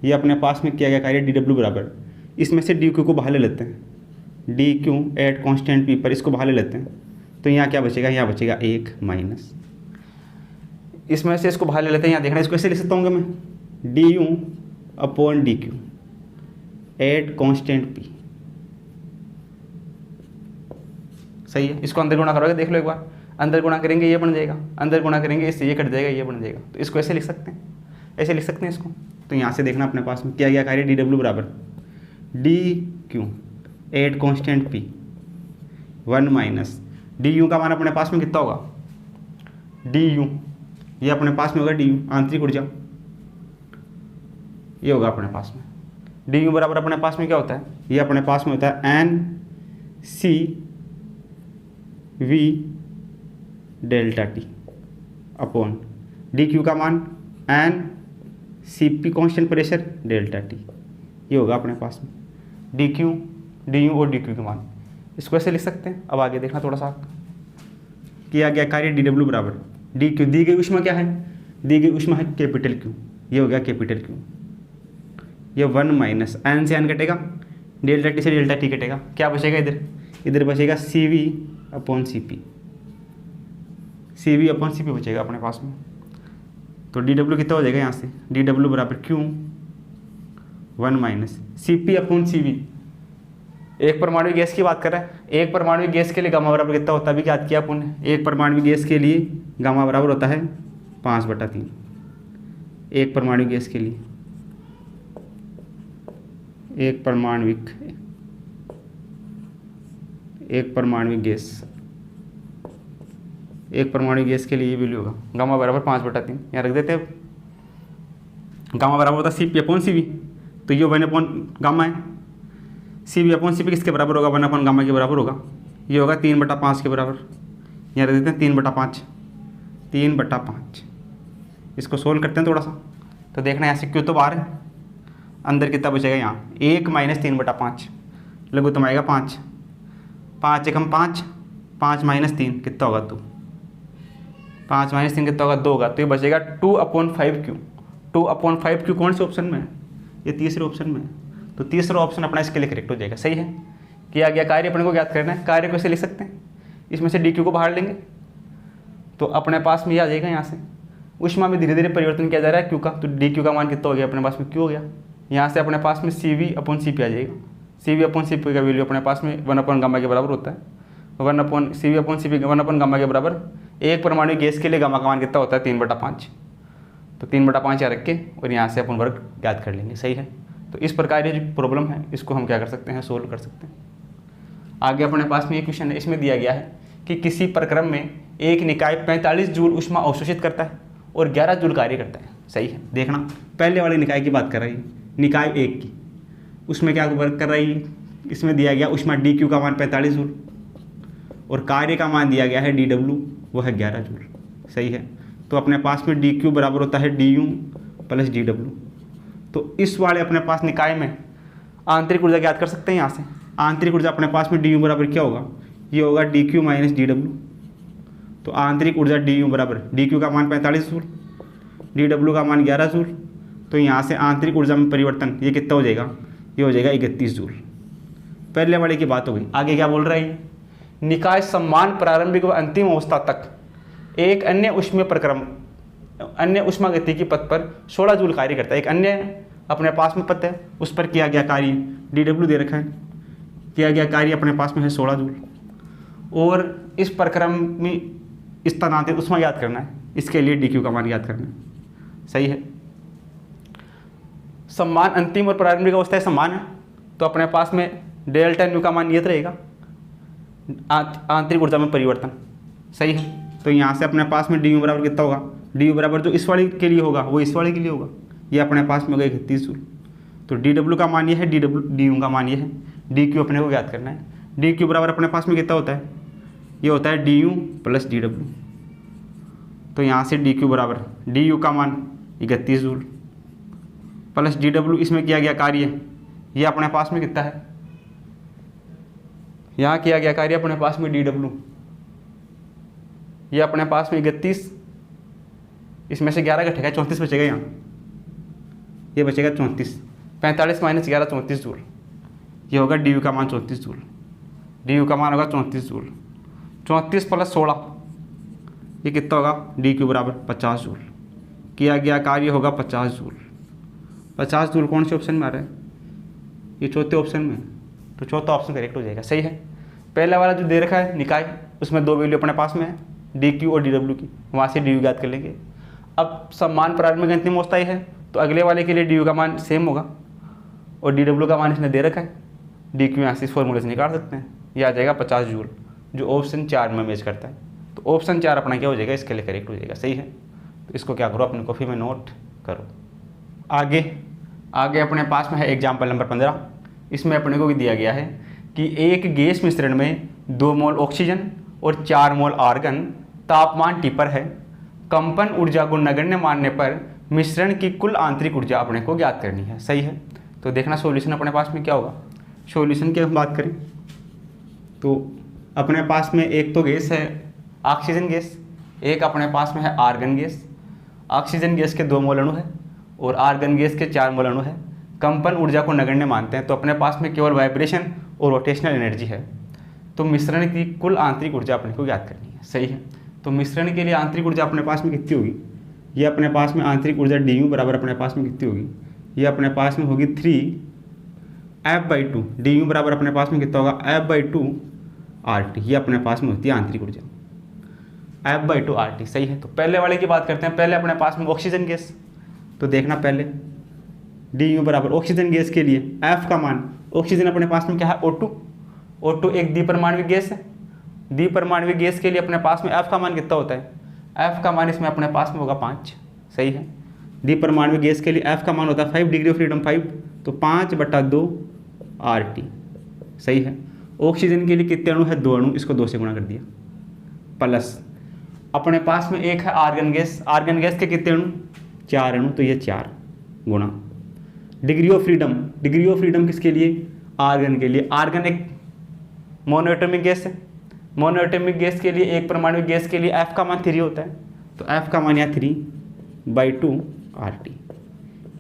ये अपने पास में किया गया कार्य dw बराबर इसमें से dq को बाहर ले लेते हैं, dq एट कांस्टेंट p पर इसको बाहर ले लेते हैं। तो यहाँ क्या बचेगा, यहाँ बचेगा 1 माइनस इसमें से इसको बाहर ले लेते हैं। यहाँ देखना इसको ऐसे लिख सकता हूँ मैं upon D Q at constant P. सही है, इसको अंदर गुणा करोगे, देख लो एक बार, अंदर गुणा करेंगे ये बन जाएगा, अंदर गुणा करेंगे इससे ये कट जाएगा, ये बन जाएगा। तो इसको ऐसे लिख सकते हैं, ऐसे लिख सकते हैं इसको। तो यहाँ से देखना अपने पास में क्या गया कार्य, डी डब्ल्यू बराबर D Q at constant P 1 minus D you का मान अपने पास में कितना होगा, डी यू, ये अपने पास में होगा डी यू आंतरिक ऊर्जा, ये होगा अपने पास में डी यू बराबर अपने पास में क्या होता है, ये अपने पास में होता है N C V delta T upon D Q का मान N C P constant pressure delta T, ये होगा अपने पास में डी क्यू, डी यू और डी क्यू के मान। इसको ऐसे लिख सकते हैं। अब आगे देखना थोड़ा सा, किया गया कार्य डी डब्ल्यू बराबर डी क्यू, दी गई ऊष्मा क्या है, दी गई ऊष्मा है कैपिटल क्यू, ये हो गया कैपिटल क्यू, ये 1 माइनस एन से एन कटेगा, डेल्टा टी से डेल्टा टी कटेगा, क्या बचेगा इधर, इधर बचेगा C V upon C P, C V upon C P बचेगा अपने पास में। तो डी डब्ल्यू कितना हो जाएगा यहाँ से, डी डब्ल्यू बराबर Q 1 minus C P upon C V. एक परमाणु गैस की बात कर रहा है, एक परमाणु गैस के लिए गामा बराबर कितना होता है, अभी याद किया अपन ने, एक परमाणु गैस के लिए गामा बराबर होता है 5/3, एक परमाणु गैस के लिए, एक परमाणुविक गैस, एक परमाणु गैस के लिए ये वैल्यू होगा गामा बराबर 5/3, यहाँ रख देते हैं। गामा बराबर होता है C P upon C V, तो ये 1 अपॉन गामा है, C V upon C P किसके बराबर होगा, 1 अपॉन गामा के बराबर होगा, ये होगा 3/5 के बराबर, यहाँ रख देते हैं 3/5। इसको सोल्व करते हैं थोड़ा सा, तो देखना यहाँ से क्यों तो बाहर है, अंदर कितना बचेगा यहाँ 1 माइनस 3/5, लघुत्तम आएगा 5, 5 एकम 5, 5 माइनस 3 कितना होगा 2, 5 माइनस 3 कितना होगा 2 होगा, तो ये बचेगा 2/5 क्यू, 2/5 क्यू कौन से ऑप्शन में है, ये तीसरे ऑप्शन में है, तो तीसरा ऑप्शन अपना इसके लिए करेक्ट हो जाएगा। सही है, किया गया कार्य अपने को ज्ञात करना है, कार्य को ऐसे लिख सकते हैं, इसमें से डी क्यू को बाहर लेंगे तो अपने पास में ये आ जाएगा, यहाँ से ऊष्मा में धीरे धीरे परिवर्तन किया जा रहा है क्यू का, तो डी क्यू का मान कितना हो गया अपने पास में क्यू हो गया, यहाँ से अपने पास में सी वी अपॉन सी पी आ जाएगा, सी वी अपॉन सी पी का वैल्यू अपने पास में 1 अपॉन गामा के बराबर होता है, 1 upon C V upon C P 1 upon gamma के बराबर, एक परमाणु गैस के लिए गामा का मान कितना होता है 3/5, तो 3/5 यहाँ रख के और यहाँ से अपन वर्ग ज्ञात कर लेंगे। सही है, तो इस प्रकार ये जो प्रॉब्लम है इसको हम क्या कर सकते हैं, सोल्व कर सकते हैं। आगे अपने पास में एक क्वेश्चन है, इसमें दिया गया है कि किसी प्रक्रम में एक निकाय 45 जूल ऊष्मा अवशोषित करता है और 11 जूल कार्य करता है। सही है, देखना पहले वाले निकाय की बात कर रही है, निकाय 1 की, उसमें क्या वर्क कर रही है, इसमें दिया गया ऊष्मा डी क्यू का मान 45 जूल और कार्य का मान दिया गया है डी डब्ल्यू, वो है 11 जूल। सही है, तो अपने पास में डी क्यू बराबर होता है D you plus D W, तो इस वाले अपने पास निकाय में आंतरिक ऊर्जा ज्ञात कर सकते हैं। यहाँ से आंतरिक ऊर्जा अपने पास में डी यू बराबर क्या होगा, ये होगा D Q minus D W, तो आंतरिक ऊर्जा डी यू बराबर डी क्यू का मान 45 जूल, डी डब्ल्यू का मान 11 जूल, तो यहाँ से आंतरिक ऊर्जा में परिवर्तन ये कितना हो जाएगा, ये हो जाएगा 31 जूल। पहले वाले की बात हो गई। आगे क्या बोल रहा है, निकाय समान प्रारंभिक व अंतिम अवस्था तक एक अन्य ऊष्मीय प्रक्रम अन्य ऊष्मा गति की पथ पर 16 जूल कार्य करता है। एक अन्य अपने पास में पथ है, उस पर किया गया कार्य डी डब्ल्यू दे रखा है, किया गया कार्य अपने पास में है 16 जूल, और इस प्रक्रम में स्थानांतरित ऊष्मा याद करना है, इसके लिए डी क्यू का मान याद करना है। सही है, समान अंतिम और प्रारंभिक अवस्थाएं समान है, तो अपने पास में डेल्टा न्यू का मान नियत रहेगा, आंतरिक ऊर्जा में परिवर्तन। सही है, तो यहाँ से अपने पास में डी यू बराबर कितना होगा, डी यू बराबर जो इस वाले के लिए होगा वो इस वाले के लिए होगा, ये अपने पास में होगा 31 जूल। तो डी डब्ल्यू का मान ये है, डी यू का मान ये है, डी क्यू अपने को याद करना है। डी क्यू बराबर अपने पास में कितना होता है, ये होता है D you plus D W, तो यहाँ से डी क्यू बराबर डी यू का मान 31 जूल प्लस डी डब्ल्यू, इसमें किया गया कार्य ये अपने पास में कितना है, यहाँ किया गया कार्य अपने पास में डी डब्ल्यू, ये अपने पास में 31, इसमें से 11 घटेगा 34 बचेगा, यहाँ ये बचेगा 34, 45 माइनस 11 34 जूल, ये होगा डी यू का मान 34 जूल, डी यू का मान होगा 34 जूल, 34 प्लस 16 ये कितना होगा, डी क्यू बराबर 50 जूल, किया गया कार्य होगा 50 जूल 50 जूल कौन से ऑप्शन में आ रहा है? ये चौथे ऑप्शन में, तो चौथा ऑप्शन करेक्ट हो जाएगा। सही है। पहला वाला जो दे रखा है निकाय, उसमें 2 वैल्यू अपने पास में है, डी क्यू और डी डब्ल्यू की, वहाँ से डी यू ज्ञात कर लेंगे। अब समान प्रारंभिक अंतिम अवस्था ही है, तो अगले वाले के लिए डी यू का मान सेम होगा और डी डब्ल्यू का मान इसने दे रखा है, डी क्यू यहाँ से इस फॉर्मूले से निकाल सकते हैं। ये आ जाएगा 50 जूल, जो ऑप्शन 4 में मैच करता है। तो ऑप्शन 4 अपना क्या हो जाएगा, इसके लिए करेक्ट हो जाएगा। सही है। तो इसको क्या करो, अपनी कॉपी में नोट करो। आगे अपने पास में है एग्जाम्पल नंबर 15। इसमें अपने को दिया गया है कि एक गैस मिश्रण में 2 मोल ऑक्सीजन और 4 मोल आर्गन तापमान T पर है। कंपन ऊर्जा को नगण्य मानने पर मिश्रण की कुल आंतरिक ऊर्जा अपने को ज्ञात करनी है। सही है। तो देखना सॉल्यूशन अपने पास में क्या होगा। सॉल्यूशन की हम बात करें तो अपने पास में एक तो गैस है ऑक्सीजन गैस, एक अपने पास में है आर्गन गैस। ऑक्सीजन गैस के 2 मोल अणु है और आर्गन गैस के 4 मोल अणु है। कंपन ऊर्जा को नगण्य मानते हैं, तो अपने पास में केवल वाइब्रेशन और रोटेशनल एनर्जी है। तो मिश्रण की कुल आंतरिक ऊर्जा अपने को ज्ञात करनी है। सही है। तो मिश्रण के लिए आंतरिक ऊर्जा अपने पास में कितनी होगी, ये अपने पास में आंतरिक ऊर्जा डी यू बराबर अपने पास में कितनी होगी, ये अपने पास में होगी 3F/2। डी यू बराबर अपने पास में कितना होगा, F/2 RT। ये अपने पास में होती है आंतरिक ऊर्जा, F/2 RT। सही है। तो पहले वाले की बात करते हैं। पहले अपने पास में ऑक्सीजन गैस, तो देखना पहले डी यू बराबर ऑक्सीजन गैस के लिए F का मान, ऑक्सीजन अपने पास में क्या है O2। O2 एक द्विपरमाणविक गैस है। द्विपरमाणविक गैस के लिए अपने पास में F का मान कितना होता है, F का मान इसमें अपने पास में होगा 5। सही है। द्विपरमाणविक गैस के लिए F का मान होता है 5 डिग्री ऑफ फ्रीडम 5, तो 5/2 RT। सही है। ऑक्सीजन के लिए कितने अणु है, 2 अणु, इसको 2 से गुणा कर दिया, प्लस अपने पास में एक है आर्गन गैस। आर्गन गैस के कितने अणु, 4 अणु, तो ये 4 गुणा degree of freedom. Degree of freedom किसके लिए, आर्गन के लिए। आर्गन एक मोनोएटॉमिक गैस है। मोनोएटॉमिक गैस के लिए, एक परमाणु गैस के लिए F का मान 3 होता है, तो F का मान यहाँ 3/2 RT।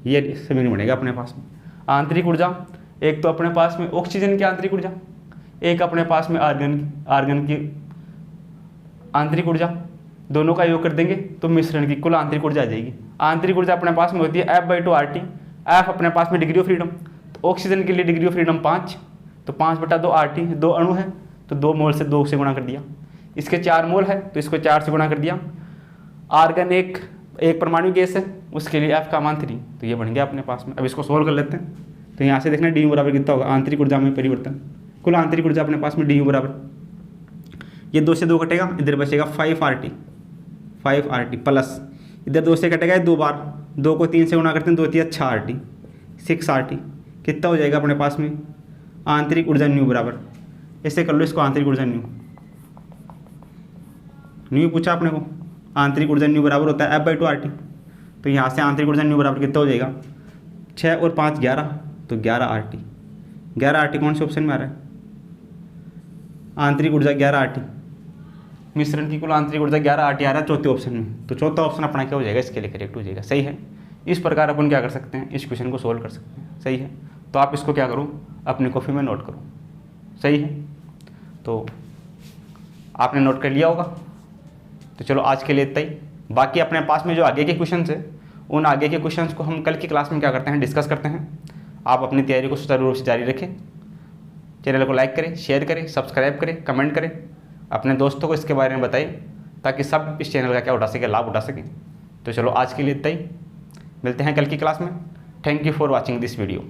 ये समीकरण बनेगा अपने पास में। आंतरिक ऊर्जा, एक तो अपने पास में ऑक्सीजन की आंतरिक ऊर्जा, एक अपने पास में आर्गन की आंतरिक ऊर्जा, दोनों का योग कर देंगे तो मिश्रण की कुल आंतरिक ऊर्जा आ जाएगी। आंतरिक ऊर्जा अपने पास में होती है F/2 RT। F अपने पास में डिग्री ऑफ फ्रीडम, तो ऑक्सीजन के लिए डिग्री ऑफ फ्रीडम 5, तो 5/2 RT। 2 अणु है तो 2 मोल से 2 से गुणा कर दिया। इसके 4 मोल है तो इसको 4 से गुणा कर दिया। आर्गन एक परमाणु गैस है, उसके लिए F का मान 3, तो ये बन गया अपने पास में। अब इसको सोल्व कर लेते हैं। तो यहाँ से देखना डी यू बराबर कितना होगा, आंतरिक ऊर्जा में परिवर्तन, कुल आंतरिक ऊर्जा अपने पास में डी यू बराबर, ये 2 से 2 कटेगा, इधर बचेगा 5 RT प्लस इधर 2 से कटेगा 2 बार, 2 को 3 से गुणा करते हैं, 2 3 6 RT, 6 RT। कितना हो जाएगा अपने पास में आंतरिक ऊर्जा न्यू बराबर, ऐसे कर लो इसको, आंतरिक ऊर्जा न्यू पूछा अपने को। आंतरिक ऊर्जा न्यू बराबर होता है F/2 RT। तो यहाँ से आंतरिक ऊर्जा न्यू बराबर कितना हो जाएगा, 6 और 5 11, तो 11 RT। 11 RT कौन से ऑप्शन में आ रहा है, आंतरिक ऊर्जा 11 RT। मिश्रण की कुल आंतरिक ऊर्जा 11 RT आ रहा है चौथे ऑप्शन में, तो चौथा ऑप्शन अपना क्या हो जाएगा, इसके लिए करेक्ट हो जाएगा। सही है। इस प्रकार अपन क्या कर सकते हैं, इस क्वेश्चन को सोल्व कर सकते हैं। सही है। तो आप इसको क्या करो, अपनी कॉपी में नोट करो। सही है। तो आपने नोट कर लिया होगा। तो चलो आज के लिए इतना ही। बाकी अपने पास में जो आगे के क्वेश्चन है, उन आगे के क्वेश्चंस को हम कल की क्लास में क्या करते हैं, डिस्कस करते हैं। आप अपनी तैयारी को सुचारू रूप से जारी रखें। चैनल को लाइक करें, शेयर करें, सब्सक्राइब करें, कमेंट करें, अपने दोस्तों को इसके बारे में बताएं, ताकि सब इस चैनल का क्या उठा सके, लाभ उठा सकें। तो चलो आज के लिए इतना ही, मिलते हैं कल की क्लास में। Thank you for watching this video.